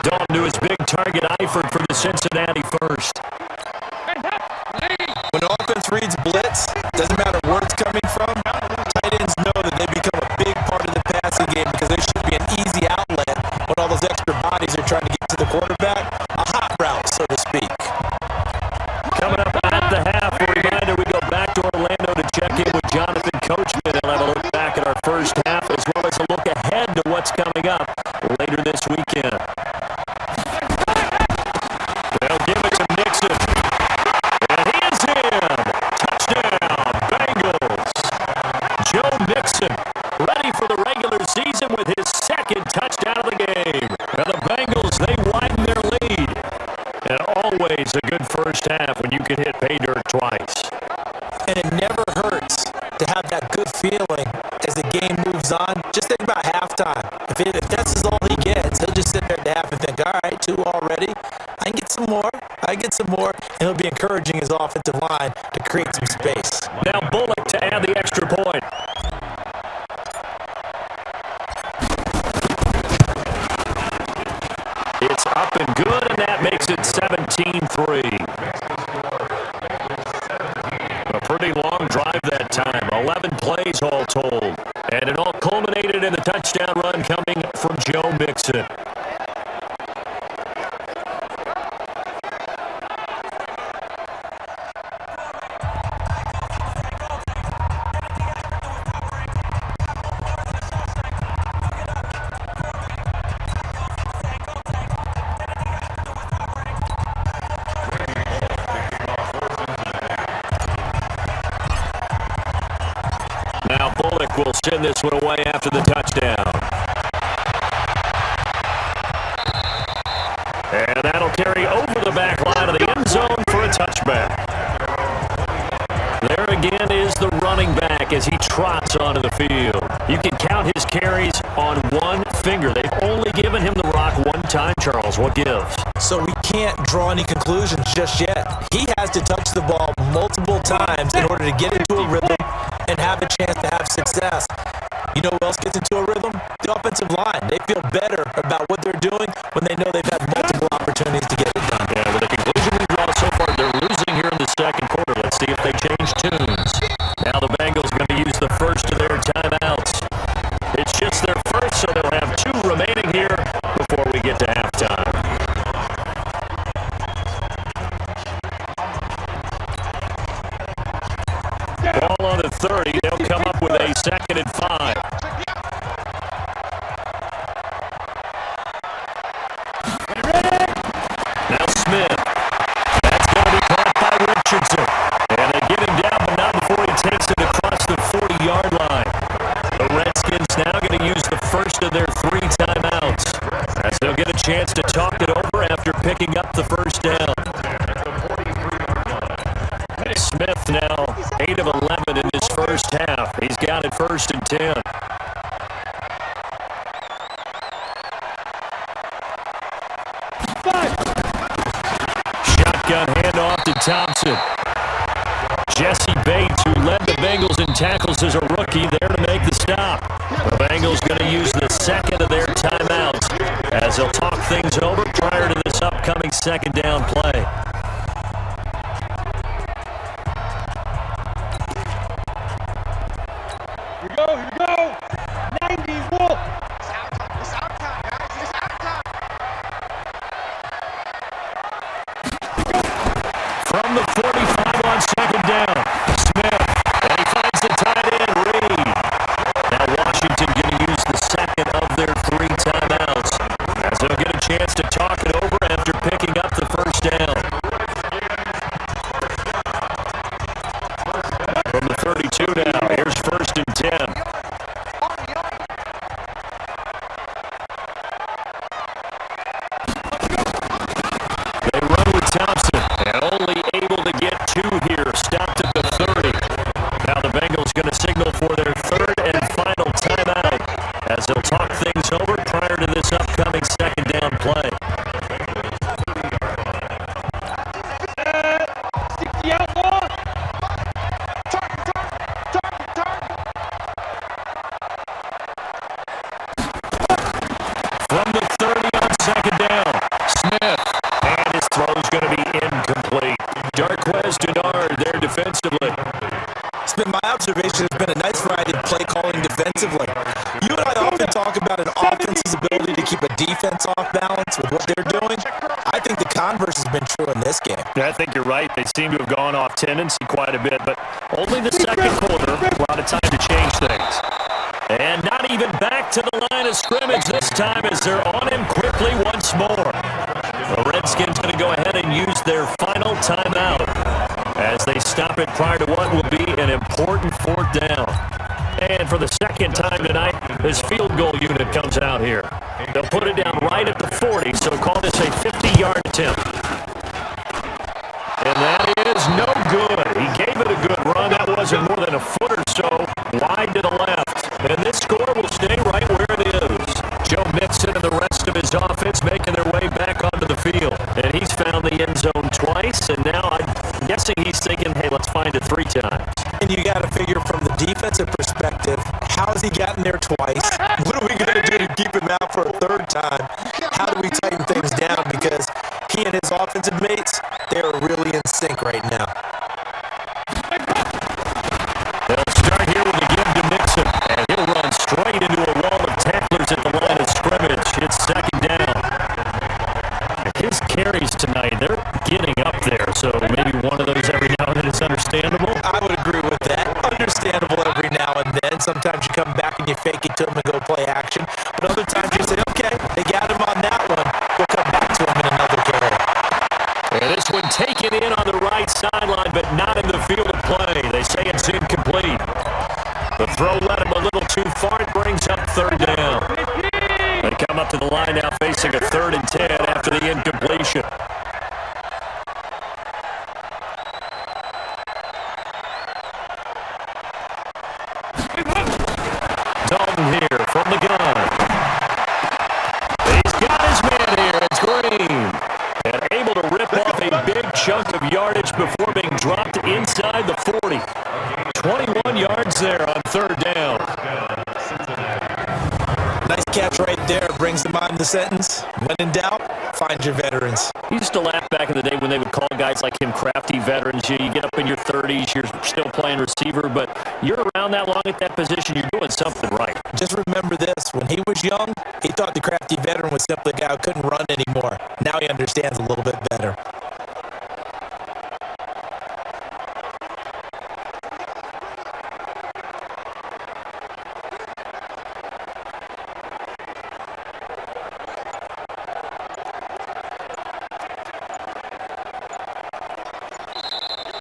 Dalton to his big target, Eifert for the Cincinnati first. When offense reads blitz, doesn't matter where it's coming from, tight ends know that they become a big part of the passing game because they should be an easy outlet when all those extra bodies are trying to get to the quarterback. A hot route, so to speak. Coming up at the half, a reminder, we go back to Orlando to check in with Jonathan Coachman and have a look back at our first half as well as a look ahead to what's coming up later this weekend. They'll give it to Mixon. And he is in. Touchdown, Bengals. Joe Mixon ready for the regular season with his 2nd touchdown of the game. And the Bengals, they widen their lead. And always a good first half when you can hit pay dirt twice. And it never hurts to have that good feeling as the game moves on. Just think about halftime. If that's all he gets, he'll just sit there at half and think, all right, 2 already. I can get some more. And he'll be encouraging his offensive line to create some space. Now Bullock to add the extra point. It's up and good, and that makes it 17-3. A pretty long drive that time, 11 plays all told. And it all culminated in a touchdown run coming from Joe Mixon. Now Bullock will send this one away after the touchdown. And that'll carry over the back line of the end zone for a touchback. There again is the running back as he trots onto the field. You can count his carries on one finger. They've only given him the rock one time, Charles. What gives? So we can't draw any conclusions just yet. He has to touch the ball multiple times in order to get into a rhythm and have a chance to have success. You know who else gets into a rhythm? The offensive line. They feel better about what they're doing when they know they've had multiple opportunities to get it done. Yeah, with the conclusion we draw so far, they're losing here in the second quarter. Let's see if they change tunes. Now the Bengals going to use the first of their timeouts. It's just their first, so they'll have 2 remaining here before we get to halftime. Ball on the 30. They'll come up with a 2nd and 5. Now Smith chance to talk it over after picking up the first down. Smith now 8 of 11 in his first half. He's got it 1st and 10. Shotgun handoff to Thompson. Jesse Bates, who led the Bengals in tackles as a rookie, there to make the stop. The Bengals going to use the second of their timeouts as they'll talk things over prior to this upcoming second down play. Here we go. 90s Wolf. It's our time, guys. It's our time. From the 45 on second down, Smith, and he finds the tight end, Reed. Now Washington going to use the second of their 3 timeouts as they'll get a chance to talk it over after picking up the first down. From the 32 now, here's 1st and 10. They run with Thompson, and only able to get 2 here, stopped at the 30. Now the Bengals going to signal for their 3rd and final timeout as they'll talk things over prior to this upcoming second down play. Stick the outlaw. From the 30 on second down, Smith, and his throw's going to be incomplete. Darquez Denard there defensively. It's been my observation. There's been a nice variety of play calling defensively. You and I often talk about an offense's ability to keep a defense off balance with what they're doing. I think the converse has been true in this game. I think you're right. They seem to have gone off tendency quite a bit, but only the second quarter, a lot of time to change things. And not even back to the line of scrimmage this time as they're on him quickly once more. The Redskins going to go ahead and use their final timeout as they stop it prior to what will be an important 4th down. And for the second time tonight, this field goal unit comes out here. They'll put it down right at the 40, so call this a 50-yard attempt. And that is no good. He gave it a good run. That wasn't more than a foot or so wide to the left. And this score will stay right where it is. Joe Mixon and the rest of his offense making their way back onto the field. And he's found the end zone twice, and now I'm guessing he's thinking, hey, let's find it 3 times. And you got to figure from the defensive perspective, how has he gotten there twice? What are we going to do to keep him out for a 3rd time? How do we tighten things down? Because he and his offensive mates, they are really in sync right now. They'll start here with a give to Mixon, and he'll run straight into a wall of tacklers at the line of scrimmage. It's second down. His carries tonight, they're getting up there, so maybe one of those every now and then is understandable. I would agree with that. Understandable every now and then. Sometimes you come back and you fake it to him and go play action. But other times you say, okay, they got him on that one. We'll come back to him in another carry. And this one taken in on the right sideline, but not in the field of play. They say it's incomplete. The throw led him a little too far. It brings up 3rd down. They come up to the line now facing a 3rd and 10 after the incompletion. Dalton here from the gun. He's got his man here. It's Green. And able to rip off a big chunk of yardage before being dropped inside the 40. 21 yards there on 3rd down. Nice catch right there. Brings to mind the sentence, when in doubt, find your veterans. He used to laugh back in the day when they would call guys like him crafty veterans. You get up in your 30s, you're still playing receiver, but you're around that long at that position, you're doing something right. Just remember this. When he was young, he thought the crafty veteran was simply a guy who couldn't run anymore. Now he understands a little bit better.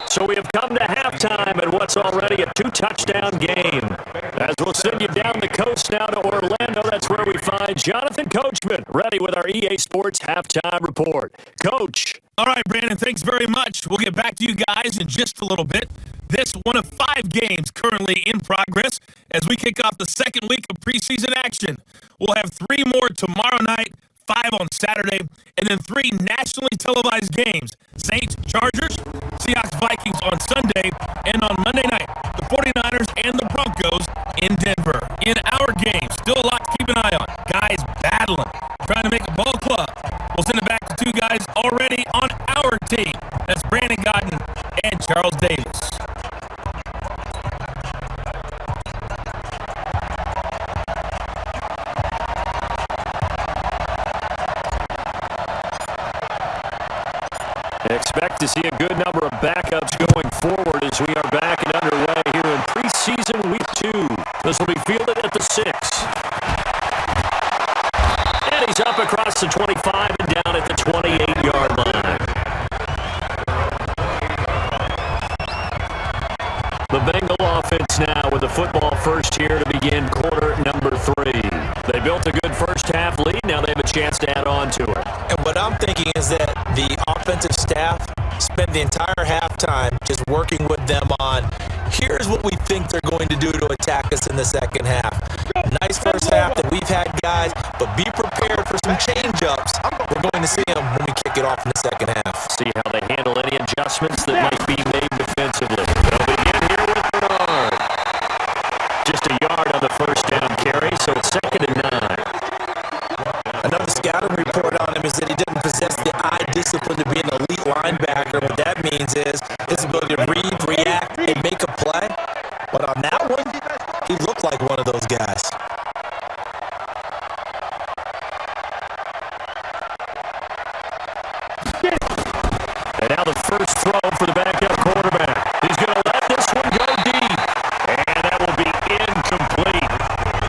So we have come to halftime at what's already a 2-touchdown game. As we'll send you down the coast now to Orlando, that's where we find Jonathan Coachman, ready with our EA Sports Halftime Report. Coach. All right, Brandon, thanks very much. We'll get back to you guys in just a little bit. This one of 5 games currently in progress as we kick off the second week of preseason action. We'll have 3 more tomorrow night, 5 on Saturday, and then 3 nationally televised games. Saints, Chargers, Seahawks, Vikings on Sunday, and on Monday night, the 49ers and the Broncos in Denver. In our game, still a lot to keep an eye on. Guys battling, trying to make a ball club. We'll send it back to 2 guys already on our team. That's Brandon Godden and Charles Davis. Expect to see a good number of backups going forward as we are back and underway here in preseason week 2. This will be fielded at the 6. And he's up across the 25 and down at the 28-yard line. The Bengal offense now with the football first here to begin quarter number 3. They built a good first half lead. Now they have a chance to add on to it. And what I'm thinking is that the offensive staff spent the entire halftime just working with them on, here's what we think they're going to do to attack us in the second half. Nice first half that we've had, guys, but be prepared for some change-ups. We're going to see them when we kick it off in the second half. See how they handle any adjustments that might be made defensively. They'll begin here with Bernard. Just a yard on the first down carry, so it's 2nd and 9. Another scouting report on him is that he didn't possess the eye discipline to be an elite linebacker. What that means is his ability to read, react, and make a play. But on that one, he looked like one of those guys. And now the first throw for the backup quarterback. He's going to let this one go deep. And that will be incomplete.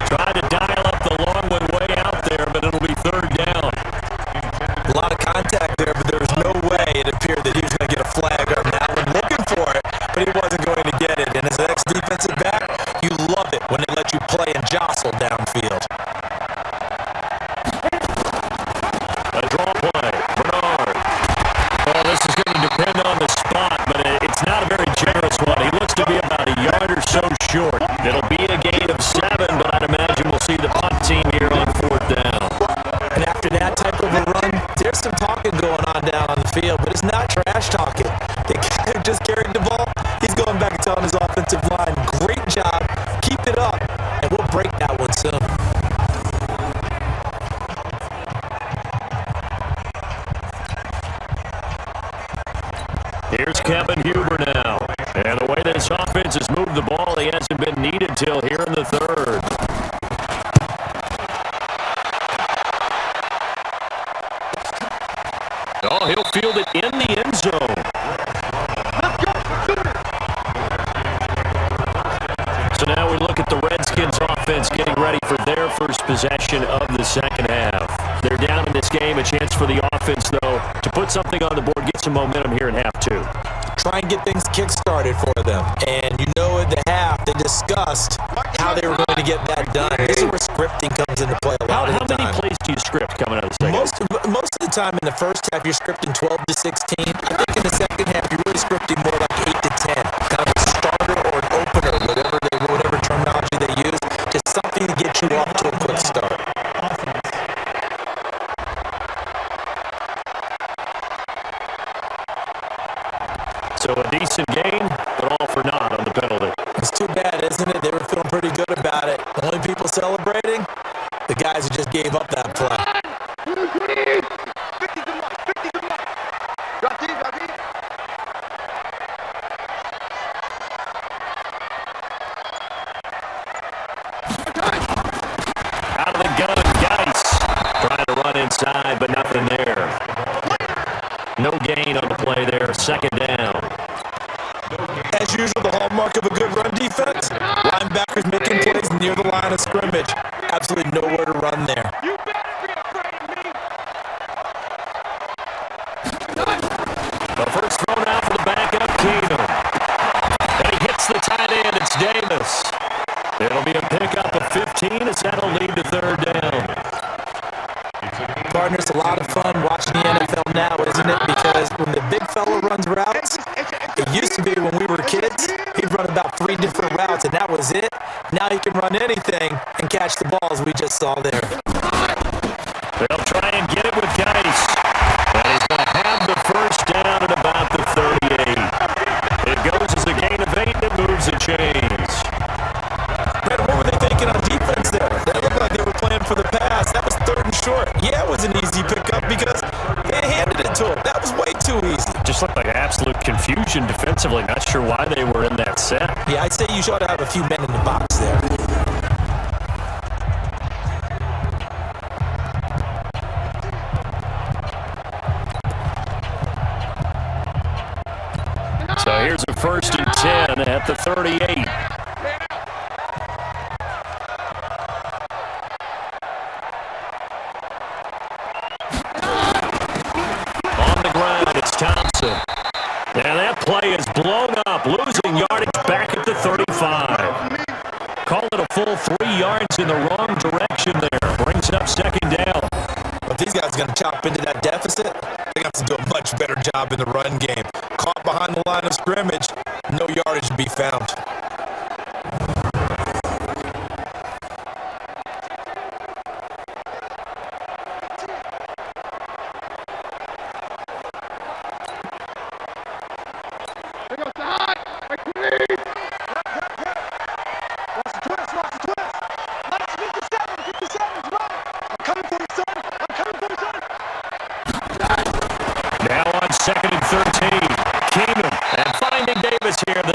Tried to dial up the long one way out there, but it'll be 3rd down. A lot of contact there, but there was no way it appeared that he was going to get a flag on that one. Looking for it, but he wasn't going to get it. And as an ex-defensive back, you love it when they let you play and jostle downfield. A draw play. Bernard. Well, this is going to depend on the spot, but it's not a very generous one. He looks to be about a yard or so short. It'll be a gain of 7, but I'd imagine we'll see the punt team here on 4th down. And after that type of a run, there's some talking going on down on the field, but it's not trash talking. The guy who just carried the ball, he's going back and telling his offensive line, great job, keep it up, and we'll break that one soon. Here's Kevin Huber now. And the way this offense has moved the ball, he hasn't been needed till here in the 3rd. Oh, he'll field it in the end zone. So now we look at the Redskins offense getting ready for their first possession of the second half. They're down in this game. A chance for the offense, though, to put something on the board, get some momentum here in half 2. Try and get things kick-started for them. And you know at the half, they discussed how they were going to get that done. This is where scripting comes into play a lot of the time. How many plays do you script coming out of the second? Most of the time in the first half, you're scripting 12 to 16. I think in the second half, you're really scripting more like 8 to 10. Kind of a starter or an opener, whatever terminology they use. Just something to get you off to a quick start. So a decent game, but all for naught on the penalty. It's too bad, isn't it? They were feeling pretty good about it. The only people celebrating, the guys who just gave up that play. Out of the gun, Geis. Trying to run inside, but nothing there. No gain on the play there. 2nd down. As usual, the hallmark of a good run defense, linebackers making plays near the line of scrimmage. Absolutely nowhere to run there. You better be afraid of me. The first throw now for the backup, Keenum. And he hits the Used to be when we were kids, he'd run about 3 different routes, and that was it. Now he can run anything and catch the balls we just saw there. They'll try and get it with Geis. And he's going to have the first down at about the 38. It goes as a gain of 8 that moves the chains. Brett, what were they thinking on defense there? That looked like they were playing for the pass. That was 3rd and short. Yeah, it was an easy pickup because they handed it to him. That was way too easy. Just looked like absolute confusion defensively. Not sure why they were in that set. Yeah, I'd say you should have a few men in the box there. So here's a 1st and 10 at the 38. On the ground, it's Thompson. And that play is blown up, losing yardage back at the 35. Call it a full 3 yards in the wrong direction there. Brings up 2nd down. If these guys are going to chop into that deficit, they have to do a much better job in the run game. Caught behind the line of scrimmage, no yardage to be found.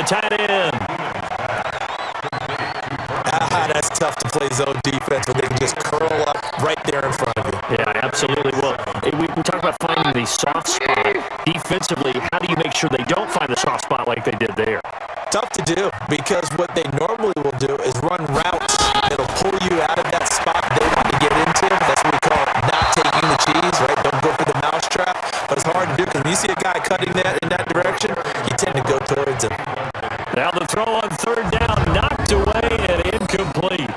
Tight end. That's tough to play zone defense when they can just curl up right there in front of you. Yeah, absolutely. Well, we talk about finding the soft spot. Defensively, how do you make sure they don't find the soft spot like they did there? Tough to do because what they normally will do is run routes that'll pull you out of that spot they want to get into. That's what we call not taking the cheese, right? Don't go for the mousetrap. But it's hard to do because when you see a guy cutting that in that direction, you tend to go towards him. Now the throw on 3rd down, knocked away and incomplete.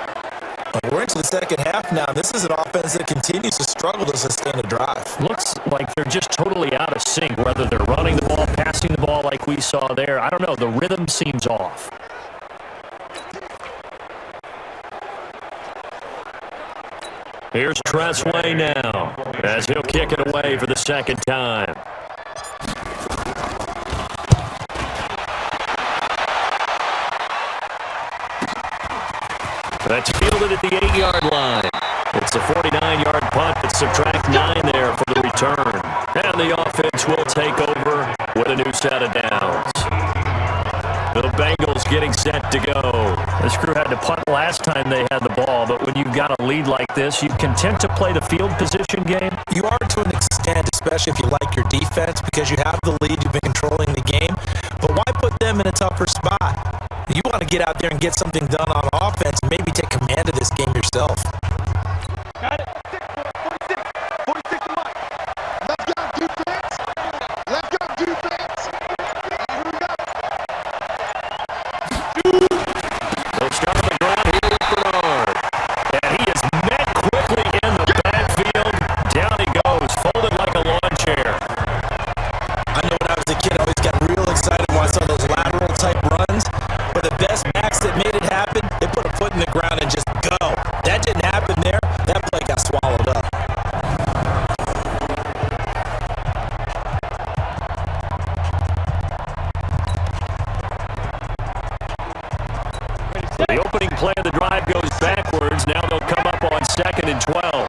We're into the 2nd half now. This is an offense that continues to struggle to sustain a drive. Looks like they're just totally out of sync, whether they're running the ball, passing the ball like we saw there. I don't know. The rhythm seems off. Here's Tressway now as he'll kick it away for the 2nd time. That's fielded at the 8-yard line. It's a 49-yard punt, but subtract 9 there for the return. And the offense will take over with a new set of downs. The Bengals getting set to go. This crew had to punt last time they had the ball, but when you've got a lead like this, you content to play the field position game? You are to an extent, especially if you like your defense, because you have the lead, you've been controlling the game. But why put them in a tougher spot? You want to get out there and get something done on offense and maybe take command of this game yourself. Got it. 46 to Mike. Left guard defense. Left guard defense. Here we go. They'll start on the ground here with Bernard. And he is met quickly in the backfield. Down he goes, folded like a lawn chair. I know when I was a kid, I always got real excited when I saw those lateral type runs. But the best backs that made it happen, they put a foot in the ground and just go. That didn't happen there. That play got swallowed up. The opening play of the drive goes backwards. Now they'll come up on 2nd and 12.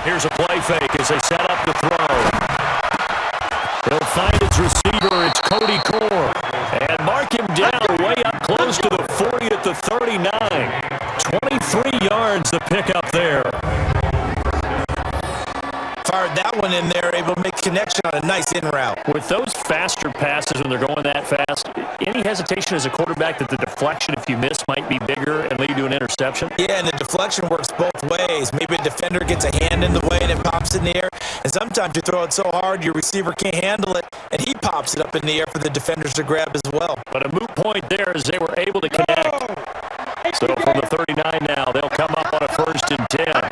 Here's a play fake as they set up the throw. They'll find his receiver. It's Cody Core. And mark him down way up close to the 40 at the 39. 23 yards the pickup there. Fired that one in there, able to make connection on a nice in route. With those faster passes when they're going that fast, any hesitation as a quarterback that the deflection, if you miss, might be bigger and lead to an interception? Yeah, and the deflection works both ways. Maybe a defender gets a hand in the way and it pops in the air. And sometimes you throw it so hard your receiver can't handle it, and he pops it up in the air for the defenders to grab as well. But a moot point there as they were able to connect. So from the 39 now, they'll come up on a 1st and 10.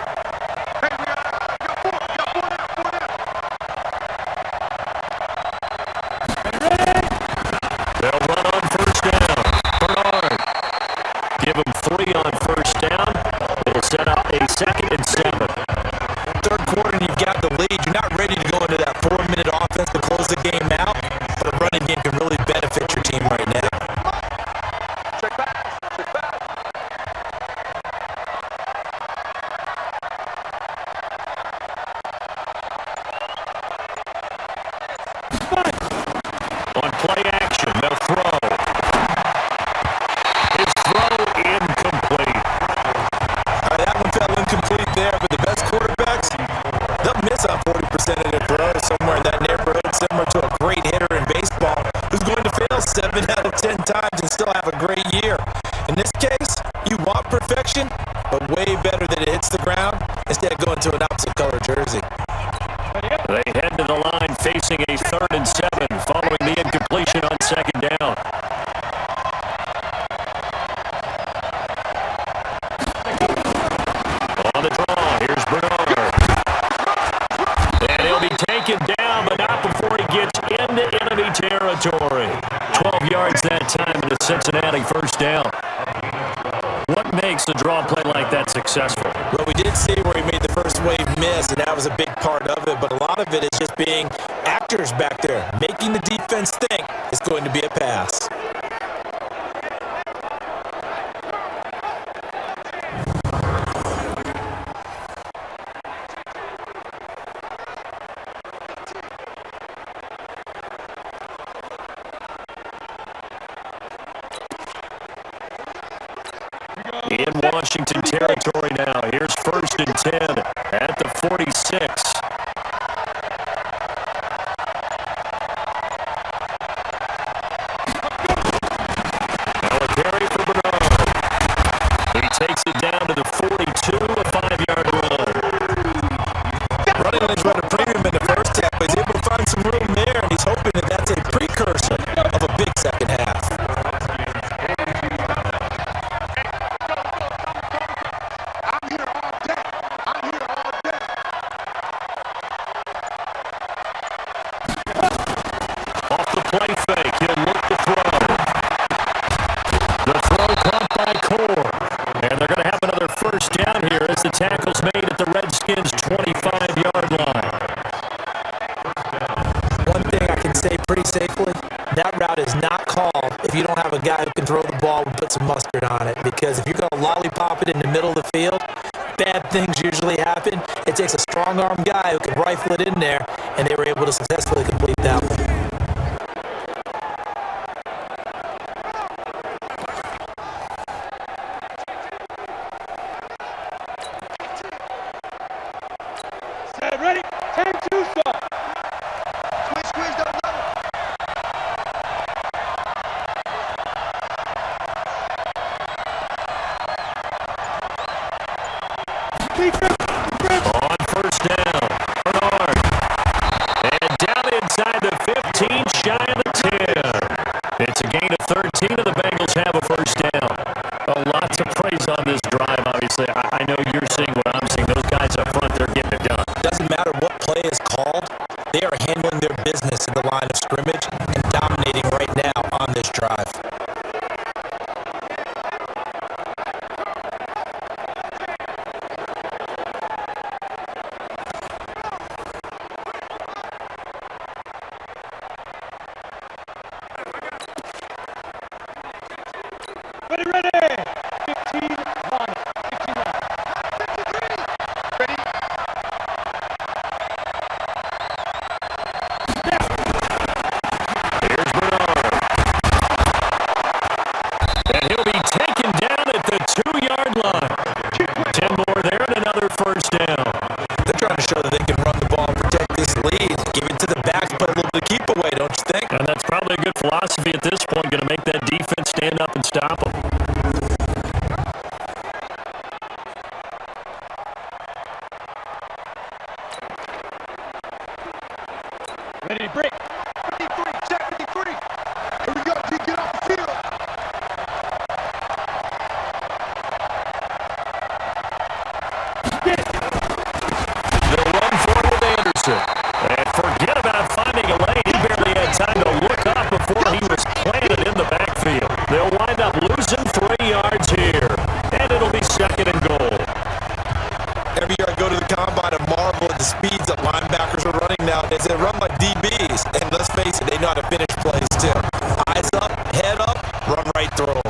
still have a great year. In this case, you want perfection, but way better that it hits the ground instead of going to an opposite color jersey. They head to the line facing a 3rd and 7 following the incompletion on 2nd down. On the draw, here's Bernard. And he'll be taken down, but not before he gets into enemy territory. 12 yards that time in the Cincinnati 1st down. What makes a draw play like that successful? Well, we did see where he made the first wave miss, and that was a big part of it, but a lot of it is just being actors back there, making the defense think it's going to be a pass. In Washington territory now. Here's 1st and 10 at the 46. Now a carry for Bernard. He takes it down to the 42, a 5-yard run. Running lanes run a premium in the first half, but he's able to find some room there, and he's hoping that that's a precursor of a big second half. Play fake. He'll look to throw. The throw caught by Core. And they're going to have another 1st down here as the tackle's made at the Redskins' 25-yard line. One thing I can say pretty safely, that route is not called if you don't have a guy who can throw the ball and put some mustard on it. Because if you're going to lollipop it in the middle of the field, bad things usually happen. It takes a strong-arm guy who can rifle it in there, and they were able to successfully complete that one. Ready? 10-2 stop. Squeeze, don't let On 1st down, Bernard. And down inside the 15, shy of the 10. It's a gain of 13, and the Bengals have a 1st down. A lot to praise on this drive, obviously. I know you're seeing what I'm seeing. Those guys up front, they're getting it done. Doesn't matter what play is called, they are handling their business in the line of scrimmage and dominating right now on this drive. Ready? 15 line. 15 line. Ready? Here's Bernard. And he'll be taken down at the 2-yard line. 10 more there and another 1st down. They're trying to show that they can run the ball and protect this lead. Give it to the backs, but a little bit of keep away, don't you think? And that's probably a good philosophy at this point, going to make that defense stand up and stop them. Ready to break. 53, check 53. Here we go, G, get off the field. Get it. They'll run forward with Anderson. And forget about finding a lane. He barely had time to look up before he was planted in the backfield. They'll wind up losing 3 yards here. And it'll be 2nd and goal. Every year I go to the combine and marvel at the speeds that linebackers are running nowadays. They run like DBs. And let's face it, they know how to finish plays too. Eyes up, head up, run right through them.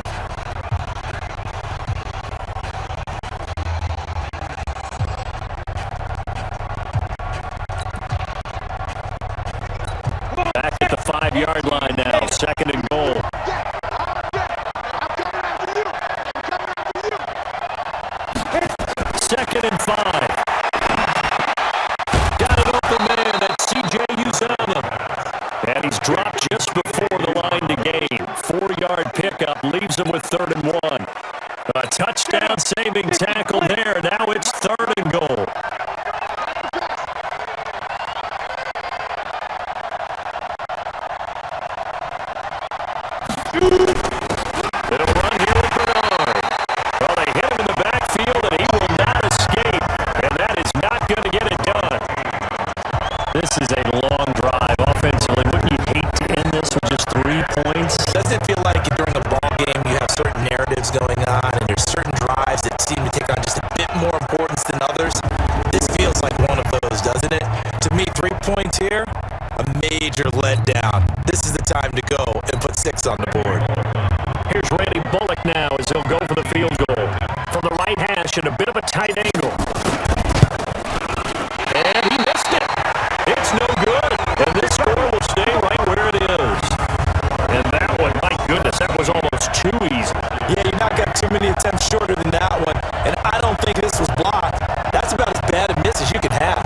Back at the 5-yard line now. 2nd and goal. Second and 5. Got an open man. That's C.J. Uzama. And he's dropped just touchdown saving tackle there. Now it's 3rd and goal. It'll run here with Bernard. Well, they hit him in the backfield, and he will not escape. And that is not going to get it done. This is a long drive offensively. Wouldn't you hate to end this with just 3 points? Doesn't it feel like during a ball game you have certain narratives going on and there's certain drives that seem to take on just a bit more importance than others? This feels like one of those, doesn't it? To me, 3 points here, a major letdown. This is the time to go and put 6 on the board. Here's Randy Bullock now as he'll go for the field goal. From the right hash at a bit of a tight angle. And he missed it. It's no good. And this score will stay right where it is. And that one, my goodness, that was almost too easy. Yeah, you not got too many attempts shorter than that one. And I don't think this was blocked. That's about as bad a miss as you can have.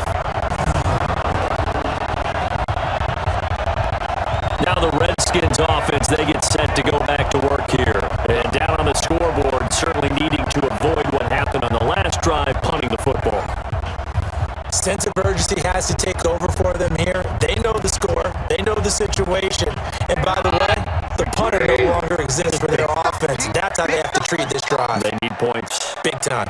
Now the Redskins offense, they get set to go back to work here. And down on the scoreboard, certainly needing to avoid what happened on the last drive, punting the football. Sense of urgency has to take over for them here. They know the score. They know the situation. And by the way, the punter no longer exists for their offense. That's how they have to treat this drive. They need points. Big time.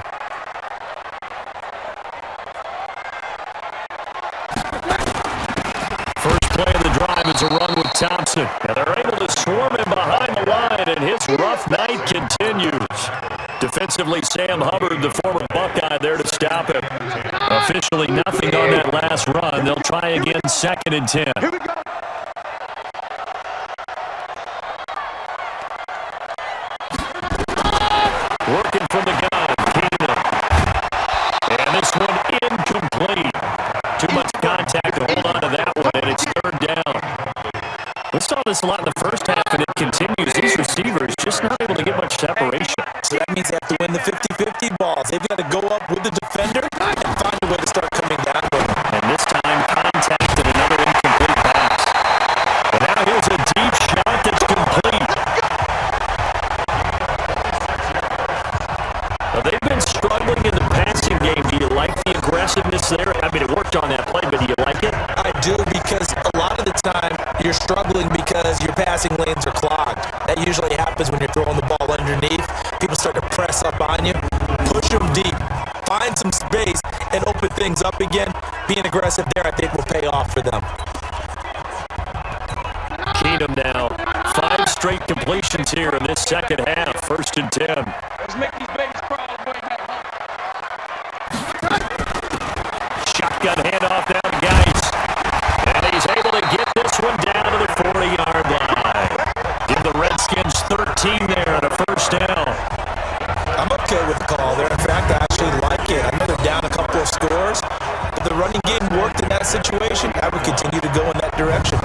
First play of the drive is a run with Thompson. And they're able to swarm him behind the line, and his rough night continues. Defensively, Sam Hubbard, the former Buckeye, there to stop him. Officially nothing on that last run. They'll try again 2nd and 10. Working from the gun, Keenan. And this one incomplete. Too much contact to hold on to that one, and it's 3rd down. We saw this a lot in the first half, and it continues. These receivers just not able to get much separation. So that means they have to win the 50-50 balls. They've got to go up with the defender and find a way to start coming down with him. And this time, contact and another incomplete pass. And now here's a deep shot that's complete. Now, they've been struggling in the passing game. Do you like the aggressiveness there? I mean, it worked on that play, but do you like it? I do, because a lot of the time you're struggling because your passing lanes are clogged. That usually happens when you're throwing the ball underneath. People start to press up on you. Push them deep. Find some space and open things up again. Being aggressive there, I think, will pay off for them. Keenum now. 5 straight completions here in this second half. 1st and 10. Let's make these babies proud. Shotgun handoff down to Geis. And he's able to get this one down to the 40-yard line. Give the Redskins 13 there on a 1st down. I'm okay with the call there. In fact, I actually like it. I know they're down a couple of scores. If the running game worked in that situation, I would continue to go in that direction.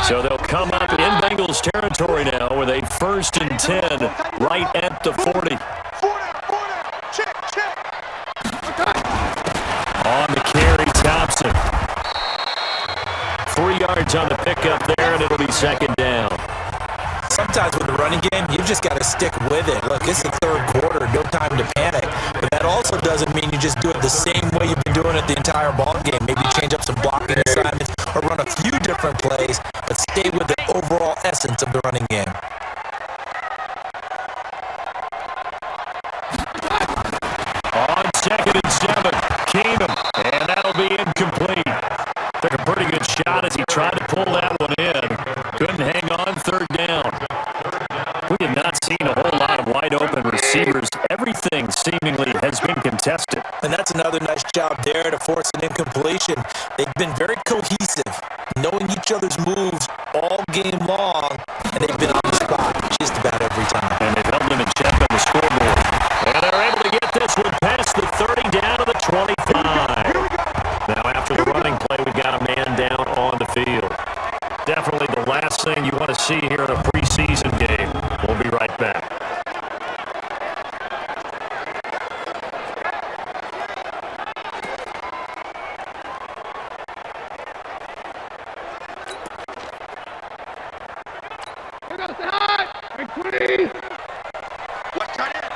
So they'll come up in Bengals territory now with a 1st and 10 right at the 40. Check. On the carry, Thompson. 3 yards on the pickup there, and it'll be 2nd down. Sometimes with the running game, you've just got to stick with it. Look, it's the 3rd quarter, no time to panic. But that also doesn't mean you just do it the same way you've been doing it the entire ball game. Maybe change up some blocking assignments or run a few different plays, but stay with the overall essence of the running game. On 2nd and 7, Keenum, and that'll be incomplete. Took a pretty good shot as he tried to pull that one in. Couldn't hang on 3rd down. We have not seen a whole lot of wide open receivers. Everything seemingly has been contested. And that's another nice job there to force an incompletion. They've been very cohesive, knowing each other's moves all game long, and they've been on the spot just about every time. And they've held them in check on the scoreboard. And they're able to get this one past the 30 down to the 25. Now after the running play, we've got a man down on the field. Definitely the last thing you want to see here in a preseason game. We'll be right back. Left tight end.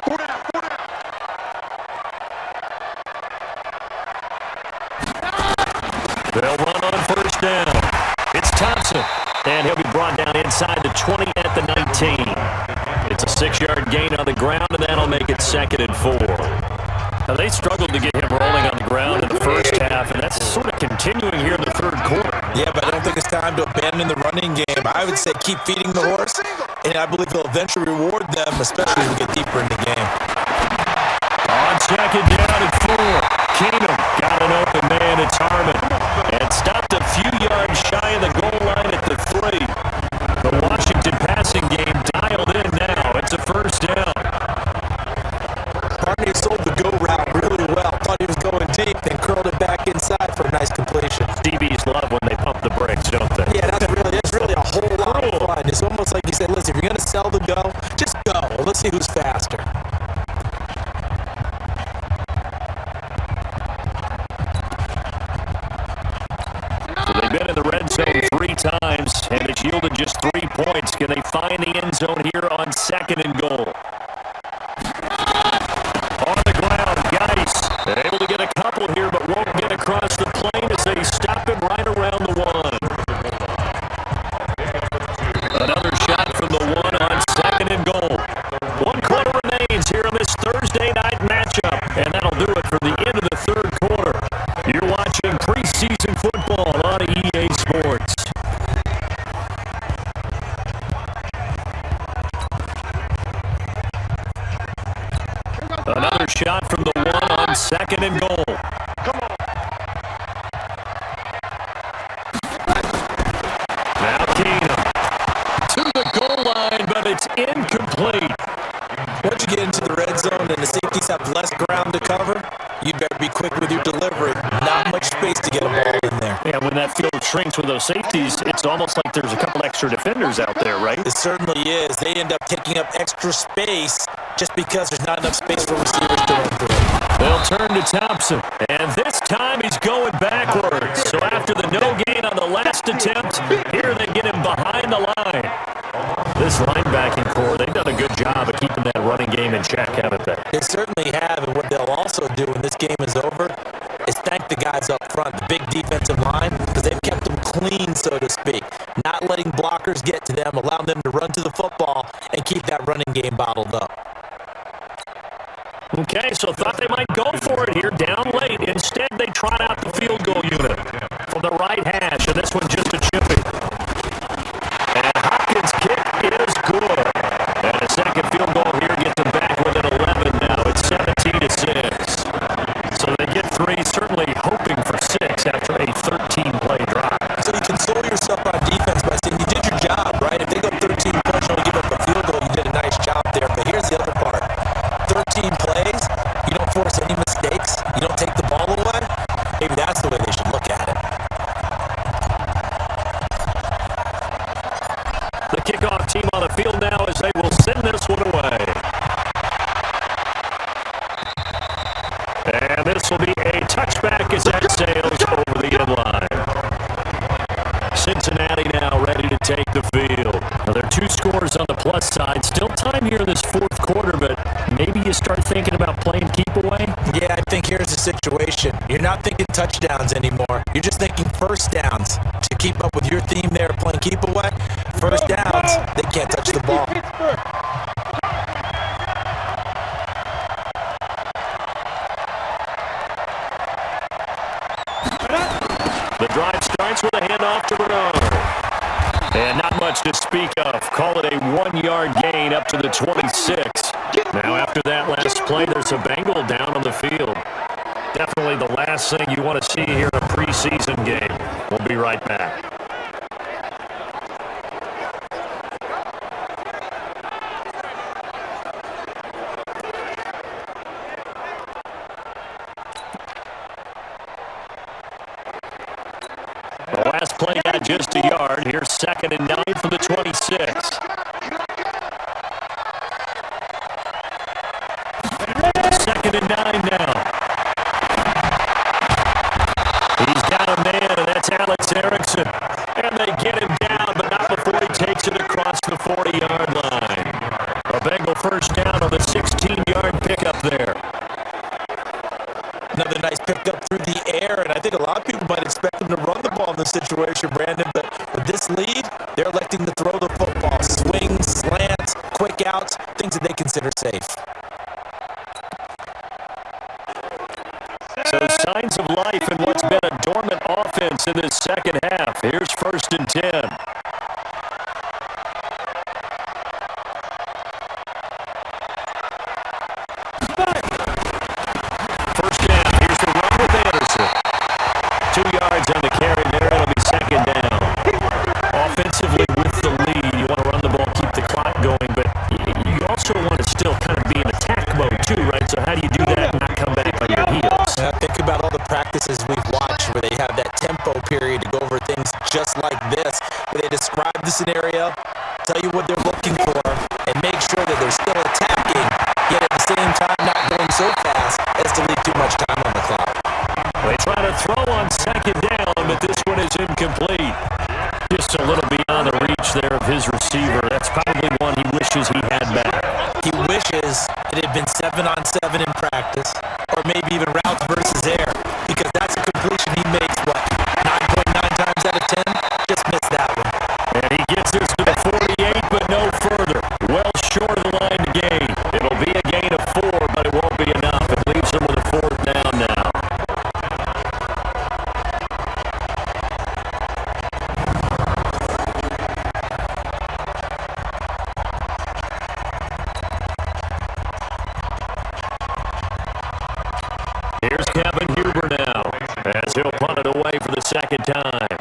4 down, 4 down. They'll run on first down. It's Thompson, and he'll be brought down inside the 20 at the 19. It's a 6-yard gain on the ground, and that'll make it 2nd and 4. Now, they struggled to get him rolling on the ground in the first half, and that's sort of continuing here in the third quarter. Yeah, but I don't think it's time to abandon the running game. I would say keep feeding the horse, and I believe they'll eventually reward them, especially as we get deeper in the game. On 2nd down and 4, Keenum got an open man. It's Harmon, and stopped a few yards shy of the goal line at the 3. The Washington passing game dialed in now. It's a first down. Barney sold the go route really well. Thought he was going deep, then curled it back inside for a nice completion. DBs love when they pump the brakes, don't they? Yeah, that's really a whole lot of fun. It's almost like he said, listen, if you're going to sell the go, just go. Let's see who's faster. So they've been in the red zone 3 times, and it's yielded just 3 points. Can they find the end zone here on 2nd and goal? On the ground, Geis able to get a couple here, but won't get across the plane as they stop him right around the 1. Another shot from the 1 on 2nd and goal. 1 quarter remains here on this Thursday night matchup, and that'll do it for the end of the third quarter. You're watching preseason football on EA Sports. Another shot from the 1 on 2nd and goal. Come on. Now Keenum to the goal line, but it's incomplete. Once you get into the red zone and the safeties have less ground to cover, you better be quick with your delivery. Not much space to get a ball in there. Yeah, when that field shrinks with those safeties, it's almost like there's a couple extra defenders out there, right? It certainly is. They end up taking up extra space just because there's not enough space for receivers to run through. They'll turn to Thompson, and this time he's going backwards. So after the no gain on the last attempt, here they get him behind the line. This linebacking core, they've done a good job of keeping that running game in check, haven't they? They certainly have, and what they'll also do when this game is over is thank the guys up front, the big defensive line, because they've kept them clean, so to speak. Not letting blockers get to them, allowing them to run to the football and keep that running game bottled up. Okay, so thought they might go for it here down late. Instead, they trot out the field goal unit from the right hash, and this one just a chippy. And Hopkins' kick is good. And a second field goal here gets them back within 11 now. It's 17-6. So they get 3, certainly hoping for 6 after a 13-play drive. So you console yourself on defense by saying you did your job, right? If they go 13 points, you only give up a field goal, you did a nice job there. But here's the other part. 13 plays, you don't force any mistakes, you don't take the ball away. Maybe that's the way they should look at it. The kickoff team on the field now as they will send this one away. And this will be a touchback as that sails over the end line. Cincinnati now ready to take the field. Now, there are 2 scores on the plus side. Still time here in this fourth quarter, but maybe you start thinking about playing keep away? Yeah, I think here's the situation. You're not thinking touchdowns anymore. You're just thinking first downs. To keep up with your theme there of playing keep away, first downs, they can't touch the ball. The drive starts with a handoff to Bernard. And not much to speak of. Call it a 1-yard gain up to the 26. Now after that last play, there's a Bengal down on the field. Definitely the last thing you want to see here in a preseason game. We'll be right back. The last play got just a yard. Here's 2nd and 9 from the 26. Second and 9 now. He's got a man, and that's Alex Erickson. And they get him down, but not before he takes it across the 40-yard the situation, Brandon, but with this lead, they're electing to throw the football. Swings, slants, quick outs, things that they consider safe. So signs of life in what's been a dormant offense in this second half. Here's 1st and 10. First down. Here's the run with Anderson. 2 yards on the carry there. It'll be 2nd down. Offensively with the lead, you want to run the ball, keep the clock going, but you also want to still kind of be in attack mode too, right? So how do you do that and not come back on your heels? Think about all the practices we've watched where they have that tempo period to go over things just like this, where they describe the scenario, tell you what they're looking for, and make sure that they're still attacking, yet at the same time not going so fast as to leave too much time on the clock. They try to throw on 2nd down, but this one is incomplete. Just a little beyond the reach there of his receiver. That's probably one he wishes he had back. He wishes it had been 7-on-7 in practice, or maybe even routes versus air, because that's a completion he makes, 9.9 times out of 10? Just missed that one. And he gets this to the 48, but no further. Well short of the line to gain. It'll be a gain of 4, but it won't be enough. It leaves him with a 4th down now. Here's Kevin Huber now, as he'll punt it away for the 2nd time.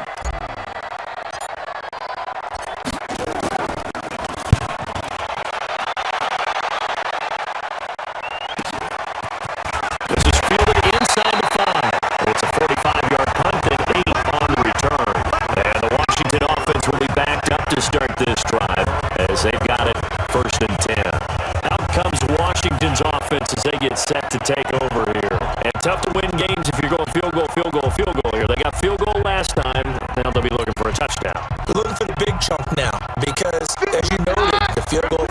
This is fielded inside the 5. It's a 45-yard punt and 8 on the return. And the Washington offense will be backed up to start this drive, as they've got it 1st and 10. Out comes Washington's offense as they get set to take over here. And tough to win games if you're going field goal here. They got field goal last time. Now they'll be looking for a touchdown. They're looking for the big chunk now because, as you noted, the field goal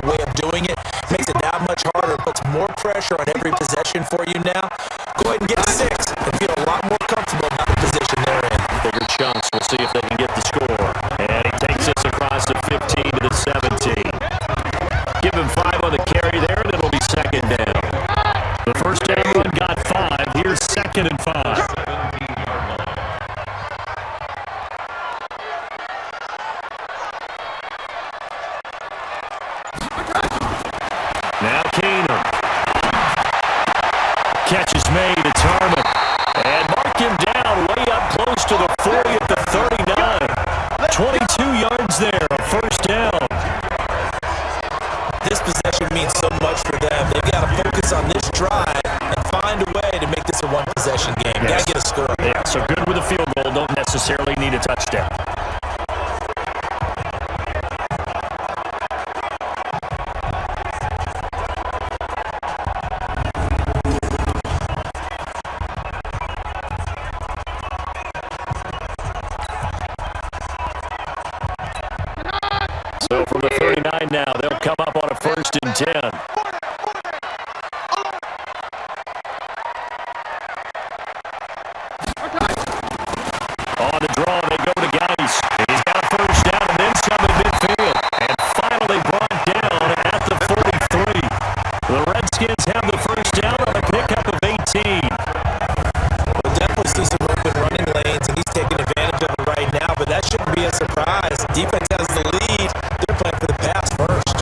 way of doing it makes it that much harder, puts more pressure on every possession for you now. Go ahead and get 6 and feel a lot more comfortable about the position they're in. Bigger chunks. We'll see if they can get the score. And he takes this across the 15 to the 17. Give him 5 on the carry there, and it'll be 2nd down. The first down run got 5. Here's 2nd and 5. Now Keenum. Catch is made. It's Harmon. And mark him down way up close to the 40 at the 39. 22 yards there, a 1st down. This possession means so much for them. They've got to focus on this drive and find a way to make this a one-possession game. Yes. Got to get a score. Yeah, so good with a field goal. Don't necessarily need a touchdown. So from the 39 now, they'll come up on a 1st and 10. On the draw, they go to Geis. He's got a 1st down and then some in midfield. And finally brought down at the 43. The Redskins have the 1st down on a pickup of 18. We'll definitely see some open running lanes, and he's taking advantage of it right now, but that shouldn't be a surprise. Defense has the lead. They're playing for the pass first.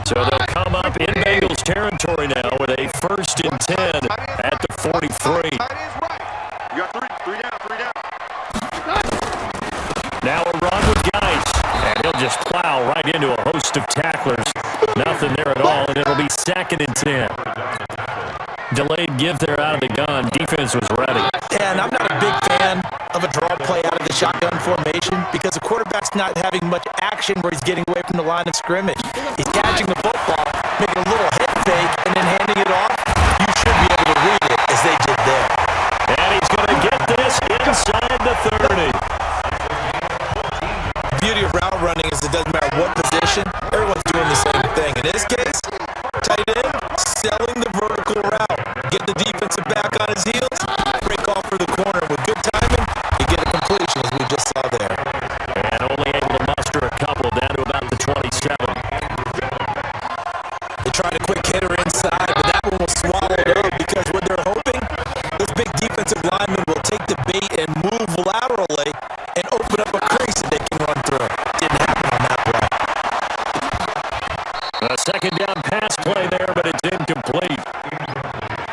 So they'll come up in Bengals territory now with a 1st and 10 at the 43. You got 3 down. Now a run with Geis, and he'll just plow right into a host of tacklers. Nothing there at all, and it'll be 2nd and 10. Delayed give there out of the gun. Defense was ready. And I'm not a big fan of a draw play out of the shotgun formation because the quarterback's not having much action where he's getting away from the line of scrimmage. He's catching the football, making a little head fake, and then handing it off. You should be able to read it as they did there. And he's going to get this inside the 30. Beauty of route running is it doesn't matter what position, everyone's doing the same thing. In this case, tight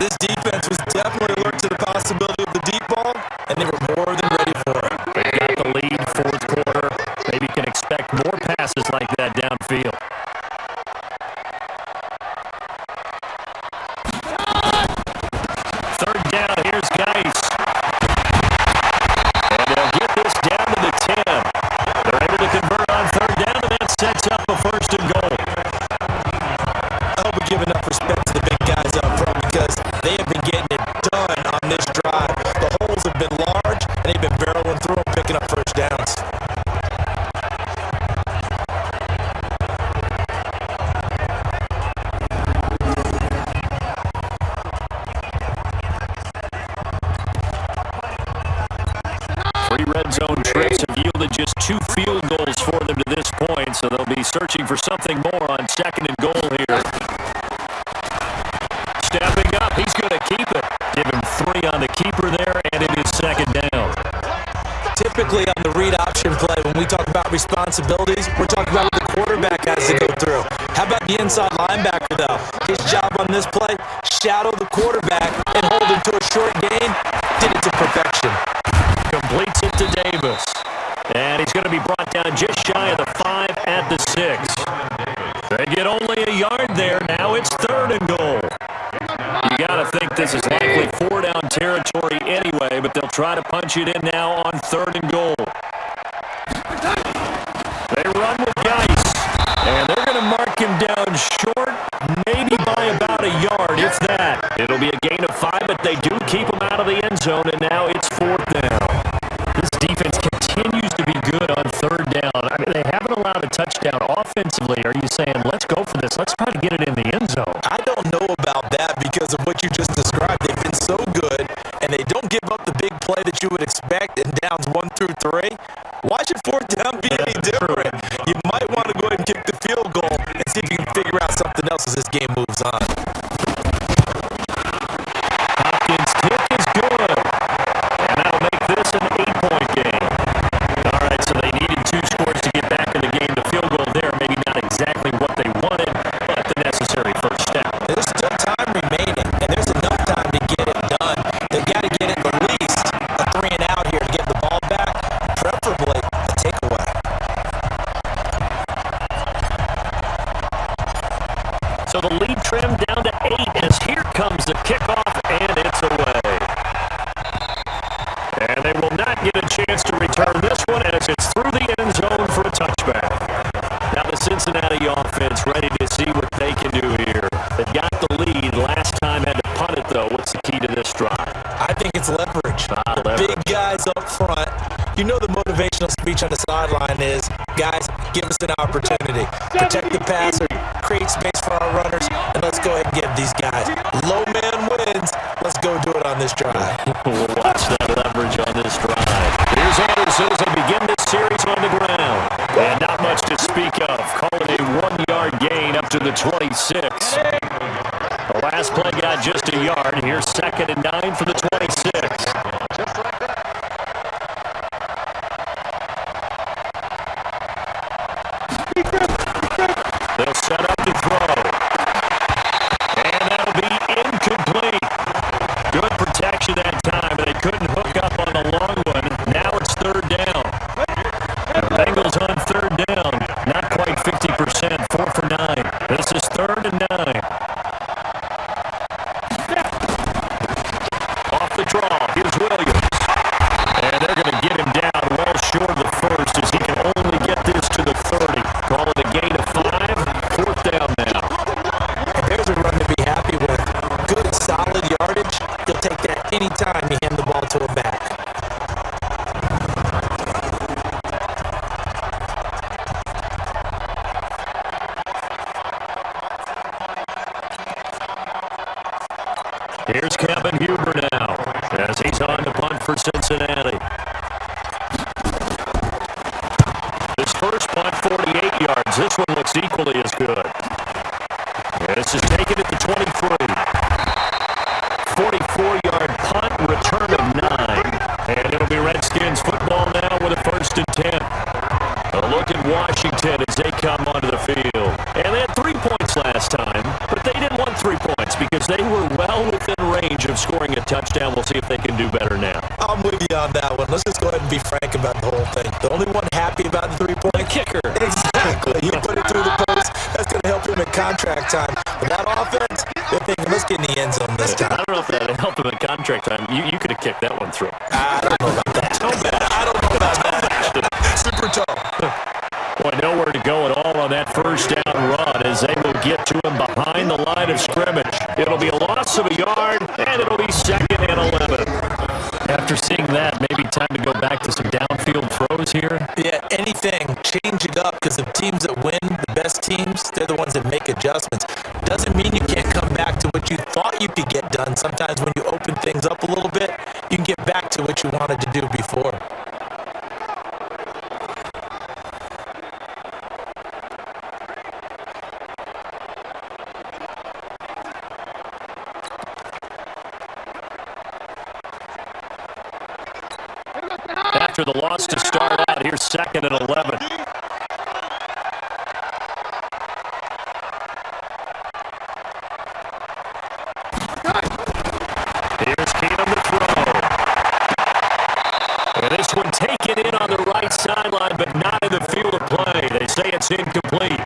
This defense was definitely alert to the possibility of the deep ball, and they were more than ready for it. They got the lead, fourth quarter. Maybe can expect more passes like that downfield. Third down, here's Geis. And they'll get this down to the 10. They're able to convert on third down, and that sets up a first and goal. I hope we give enough respect to the big guys up front because they have been getting it done on this drive. The holes have been large, and they've been barreling through them, picking up first downs. Three red zone trips have yielded just 2 field goals for them to this point, so they'll be searching for something more on second and goal here. Stepping up, he's going to keep it. Give him 3 on the keeper there, and it is second down. Typically on the read option play, when we talk about responsibilities, we're talking about what the quarterback has to go through. How about the inside linebacker, though? His job on this play, shadow the quarterback and hold him to a short gain. Did it to perfection. Completes it to Davis. And he's going to be brought down just shy of the 5 at the 6. They get only a yard there. Now it's third and goal. You got to think this is likely 4-down territory anyway, but they'll try to punch it in now on third and goal. They run with Geis, and they're going to mark him down short, maybe by about a yard, if that. It'll be a gain of 5, but they do keep him out of the end zone, and now it's fourth down. This defense continues to be good on third down. I mean, they haven't allowed a touchdown offensively. Are you saying, let's go for this? Let's try to get it in the end zone. I don't know about that because of what you just described. They've been so good, and they don't give up the big play that you would expect in downs 1 through 3. Why should fourth down be any different? You might want to go ahead and kick the field goal and see if you can figure out something else as this game moves on. Hopkins' kick is good, and that'll make this an 8-point game. All right, so they needed 2 scores to get back in the game. The field goal there, maybe not exactly what they wanted, but the necessary first step. There's still time remaining, and there's enough time to get it done. They've got to get it at least a 3 and out here to get the ball back, preferably a takeaway. So the lead trimmed down to 8 as here comes the kickoff, and it's away. And they will not get a chance to return this one as it's through the end zone for a touchback. Now the Cincinnati offense ready to see what they can do here. They've got the lead. Last time had to punt it, though. What's the key to this drive? I think it's leverage. Leverage. Big guys up front. You know the motivational speech on the sideline is, guys, give us an opportunity. Protect the passer, create space for our runners, and let's go ahead and give these guys. Low man wins. Let's go do it on this drive. We'll watch that leverage on this drive. Here's Anderson as they begin this series on the ground. And not much to speak of. Calling a 1-yard gain up to the 26. The last play got just a yard. Here's 2nd and 9 for the 26. They'll set up the throw. And that'll be incomplete. Good protection that time, but they couldn't hook up on the long one. Now it's third down. The Bengals on third down. Not quite 50%, 4 for 9. This is 3rd and 9. Off the draw, here's Williams. And they're going to get him down well short of the first as he can only get this to the 30. Call it a gain of 5, 4th down now. There's a run to be happy with. Good, solid yardage. You'll take that anytime you hand the ball to a back. Here's Kevin Huber now as he's on to punt for Cincinnati. This first punt, 48 yards. This one looks equally as good. This is taken at the 23. 44-yard punt, return of 9. And it'll be Redskins football now with a 1st and 10. A look at Washington as they come onto the field. And they had 3 points last time, but they didn't want 3 points because they were well within range scoring a touchdown. We'll see if they can do better now. I'm with you on that one. Let's just go ahead and be frank about the whole thing. The only one happy about the three-point kicker. Exactly. You put it through the post. That's going to help him in contract time. But that offense, they're thinking, let's get in the end zone this time. I don't know if that helped him in contract time. You could have kicked that one through. I don't know about that. I don't know about that. Super tall. Boy, nowhere to go at all on that first down run as they will get to him behind the line of scrimmage. It'll be a loss of a yard, and it'll be 2nd and 11. After seeing that, maybe time to go back to some downfield throws here. Yeah, anything. Change it up because the teams that win, the best teams, they're the ones that make adjustments. Doesn't mean you can't come back to what you thought you could get done. Sometimes when you open things up a little bit, you can get back to what you wanted to do before. After the loss to start out, here's 2nd and 11. Here's Keenum to throw. And this one taken in on the right sideline, but not in the field of play. They say it's incomplete.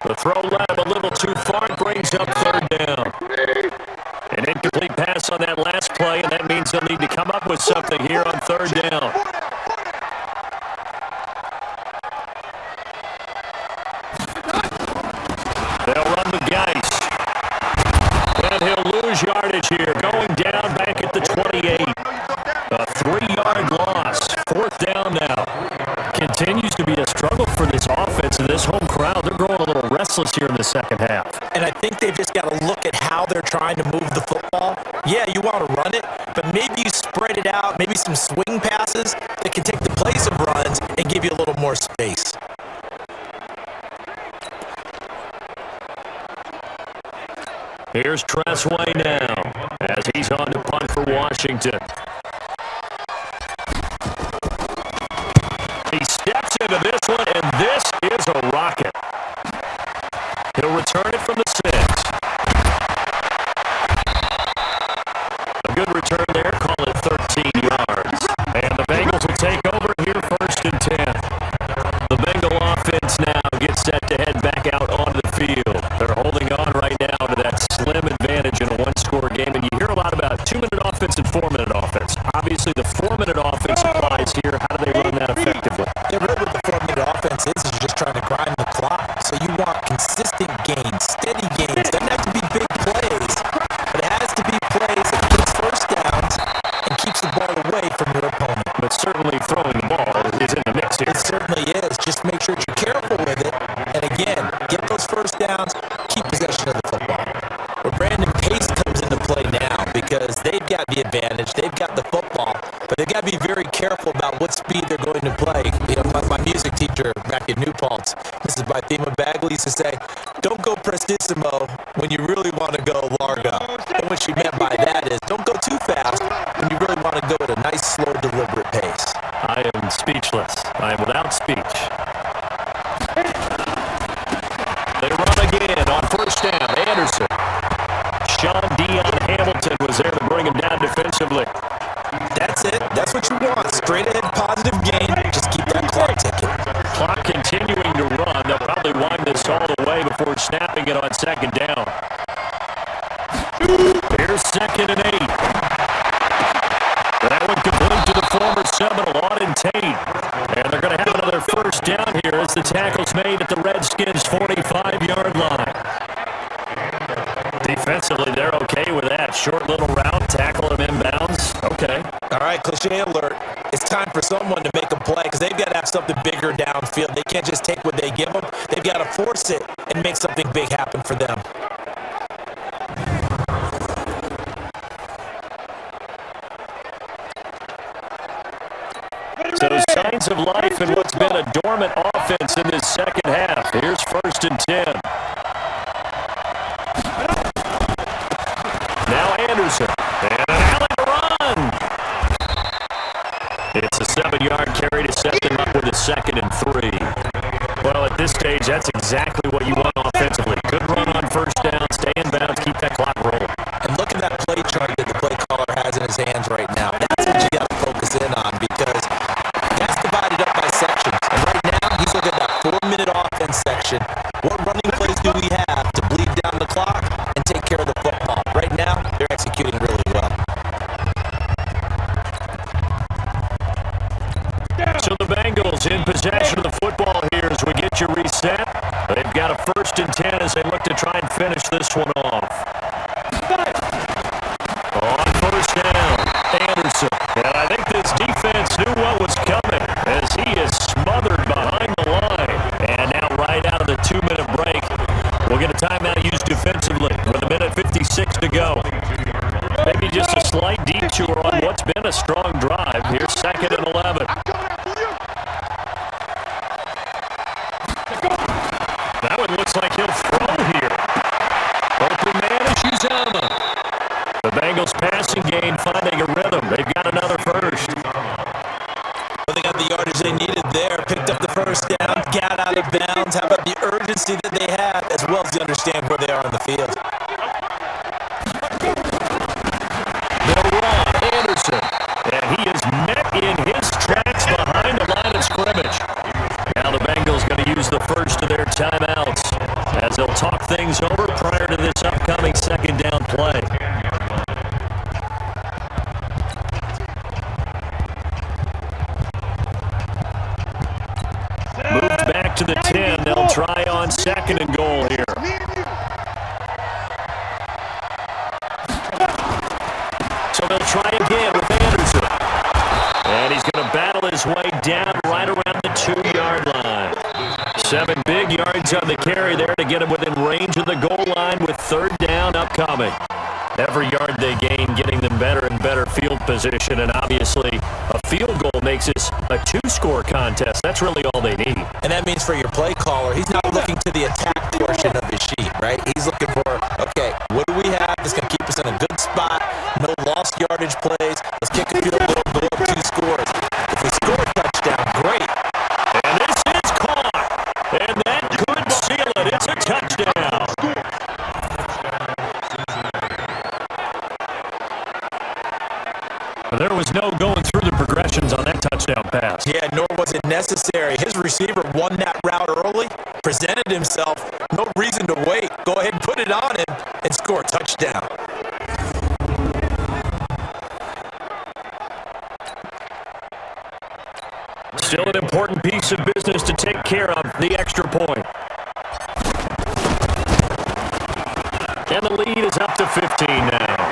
The throw led him a little too far, brings up 3rd down. An incomplete pass on that last play, and that means they'll need to come up with something here on 3rd down. They'll run the Geis. And he'll lose yardage here, going down back at the 28. A 3-yard loss. 4th down now. Continues to be a struggle for this offense and this home crowd. They're growing a little restless here in the second half. And I think they've just got to look at how they're trying to move the football. Yeah, you want to run it, but maybe you spread it out, maybe some swing passes that can take the place of runs and give you a little more space. Here's Tressway now as he's on to punt for Washington. He steps into this one, and this is a rocket. He'll return it from the 6. A good return there, call it 13 yards. And the Bengals will take over here 1st and 10. The Bengal offense now gets set to head back out onto the field. They're holding on right now to that slim advantage in a one-score game, and you hear a lot about 2-minute offense and 4-minute offense. Obviously, the 4-minute offense applies here. How do they run that effectively? Yeah, really what the 4-minute offense is you're just trying to grind the clock. So you want consistent gains, steady gains. Doesn't have to be big plays, but it has to be plays that gets first downs and keeps the ball away from your opponent. But certainly throwing the ball is in the mix here. It certainly is. Just make sure that you're careful with it. And again, get those first downs, keep possession of the football. But Brandon Pace comes into play now because they've got the advantage. They've got the football, but they've got to be very careful about what speed they're going to play. You know, my music teacher back in New Paltz, Mrs. Bythema Bagley, used to say, don't go prestissimo when you really want to go largo. And what she meant by that is don't go too fast when you really want to go at a nice, slow, deliberate pace. I am speechless. I am without speech. They run again on 1st down. Anderson. Sean Dion Hamilton was there to bring him down defensively. That's it. That's what you want. Straight ahead, positive gain. Just keep that clock ticking. Clock continuing to run. They'll probably wind this all the way before snapping it on 2nd down. Here's 2nd and 8. That one complete to the former Seminole, Auden Tate. And they're going to have another 1st down here as the tackle's made at the Redskins' 45-yard line. Defensively, they're okay with that. Short little route, tackle him inbounds. Okay. All right, cliche alert. It's time for someone to make a play because they've got to have something bigger downfield. They can't just take what they give them. They've got to force it and make something big happen for them. So signs of life in what's been a dormant offense in this second half. Here's 1st and 10. Now Anderson. And an alley run. It's a 7-yard carry to set them up with a 2nd and 3. Well, at this stage, that's exactly what you want offensively. Good run on 1st down, stay in bounds, keep that clock rolling. And look at that play chart that the play call 2:36 to go. Maybe just a slight detour on what's been a strong drive. Here's 2nd and 11. That one looks like he'll throw here. Open man is Uzama. The Bengals passing game finding a rhythm. They've got another first. Well, they got the yardage they needed there. Picked up the first down, got out of bounds. How about the urgency that they have, as well as they understand where they are on the field? Anderson, and he is met in his tracks behind the line of scrimmage. Now the Bengals going to use the first of their timeouts as they'll talk things over prior to this upcoming 2nd down play. Moved back to the 10. They'll try on 2nd and goal here. So they'll try again with Anderson. And he's going to battle his way down right around the 2-yard line. 7 big yards on the carry there to get him within range of the goal line with 3rd down upcoming. Every yard they gain getting them better and better field position, and obviously a field goal makes this a 2-score contest. That's really all they need. And that means for your play caller, he's not looking to the attack portion of his sheet, right? He's looking for, okay, what do we have that's going to keep us in a good spot? No lost yardage plays. Let's kick a field goal, go up 2 scores. If we score a touchdown, great. And this is caught. And that could seal it. It's a touchdown. There was no going through the progressions on that touchdown pass. Yeah, nor was it necessary. His receiver won that route early, presented himself. No reason to wait. Go ahead and put it on him and score a touchdown. Still an important piece of business to take care of, the extra point. And the lead is up to 15 now.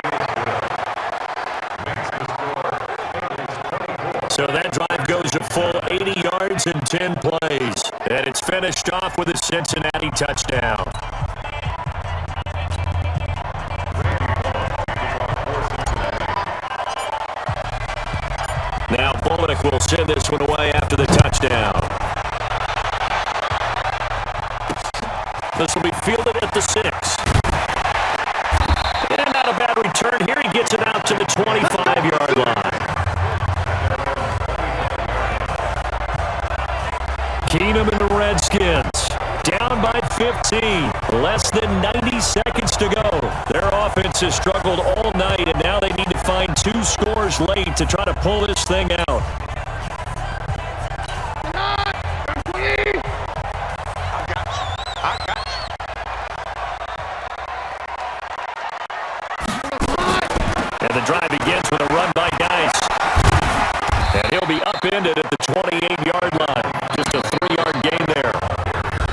So that drive goes a full 80 yards and 10 plays. And it's finished off with a Cincinnati touchdown. Now Fulmick will send this one away after the touchdown. This will be fielded at the 6. And not a bad return here. He gets it out to the 25-yard line. Keenum and the Redskins down by 15. Less than 90 seconds to go. Their offense has struggled all night, and now they need to find 2 scores late to try to pull this thing out. And the drive begins with a run by Dice. And he'll be upended at the 28-yard line. Just a 3-yard gain there.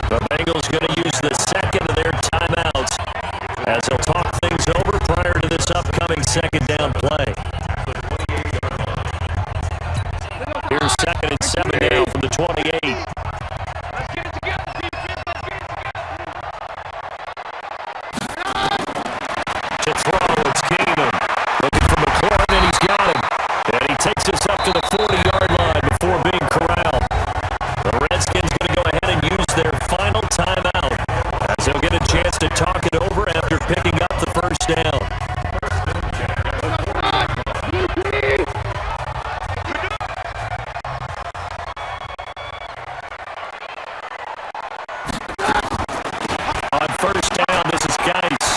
The Bengals going to use the 2nd of their timeouts as they'll talk things over prior to this upcoming 2nd down play. Here's 2nd and 7 now from the 28. To throw, it's Keenum. Looking for McLaurin, and he's got him. And he takes us up to the 40-yard line before being corralled. The Redskins going to go ahead and use their final timeout as they'll get a chance to talk it over after picking up the first down. On first down, this is Geis.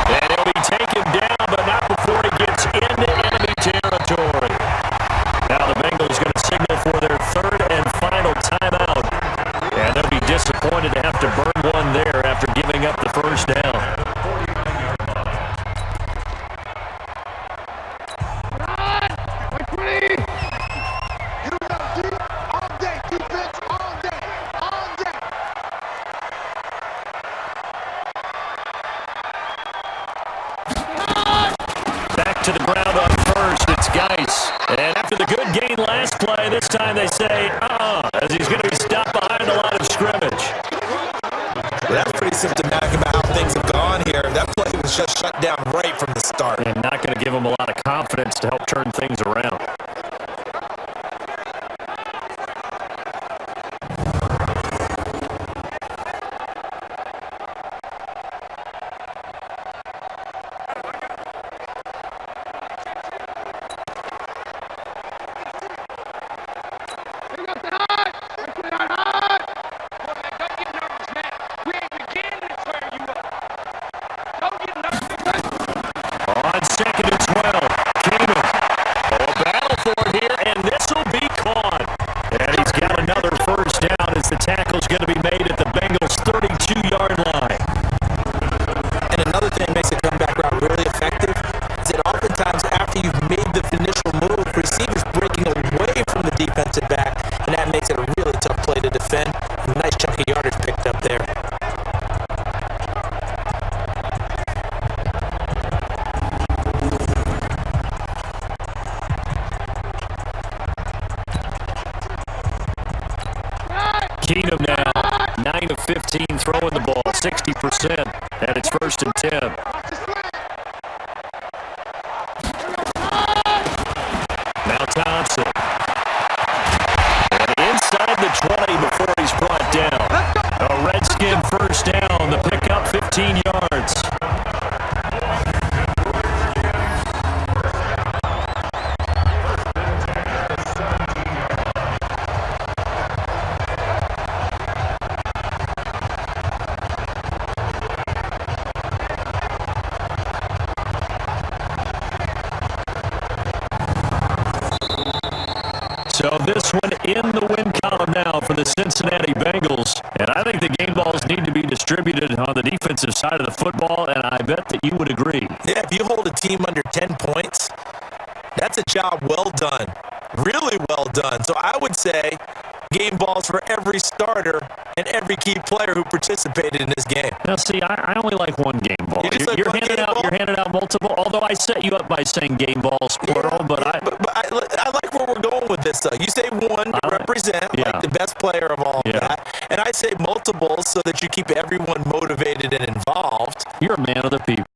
And he'll be taken down, but not before he gets into enemy territory. Now the Bengals going to signal for their 3rd and final timeout. And they'll be disappointed to have to burn one there after giving up the first down. Back to the ground on first, it's Geis. And after the good gain last play, this time they say, as he's going to be stopped behind the line of scrimmage. Well, that's pretty symptomatic about how things have gone here. That play was just shut down right from the start. And not going to give them a lot of confidence to help turn things around. On second and 12, Keenum. Oh, a battle for it here, and this will be caught. And he's got another first down as the tackle's going to be made at the Bengals' 32-yard line. And another thing that makes a comeback route really effective is that oftentimes after you've made the initial move, receivers breaking away from the defensive back, and that makes it a really tough play to defend. And a nice chunk of yardage picked up there. Keenum now, 9 of 15 throwing the ball, 60%, and it's first and 10. Now Thompson. And inside the 20 before he's brought down. A Redskin first down, the pickup 15 yards. So this one in the win column now for the Cincinnati Bengals. And I think the game balls need to be distributed on the defensive side of the football, and I bet that you would agree. Yeah, if you hold a team under 10 points, that's a job well done. Really well done. So I would say game balls for every starter and every key player who participated in this game. Now, see, I only like one game ball. You're handing out multiple, although I set you up by saying game balls, plural, but I like where we're going with this, though. You say one to represent like the best player of all of that, and I say multiples so that you keep everyone motivated and involved. You're a man of the people.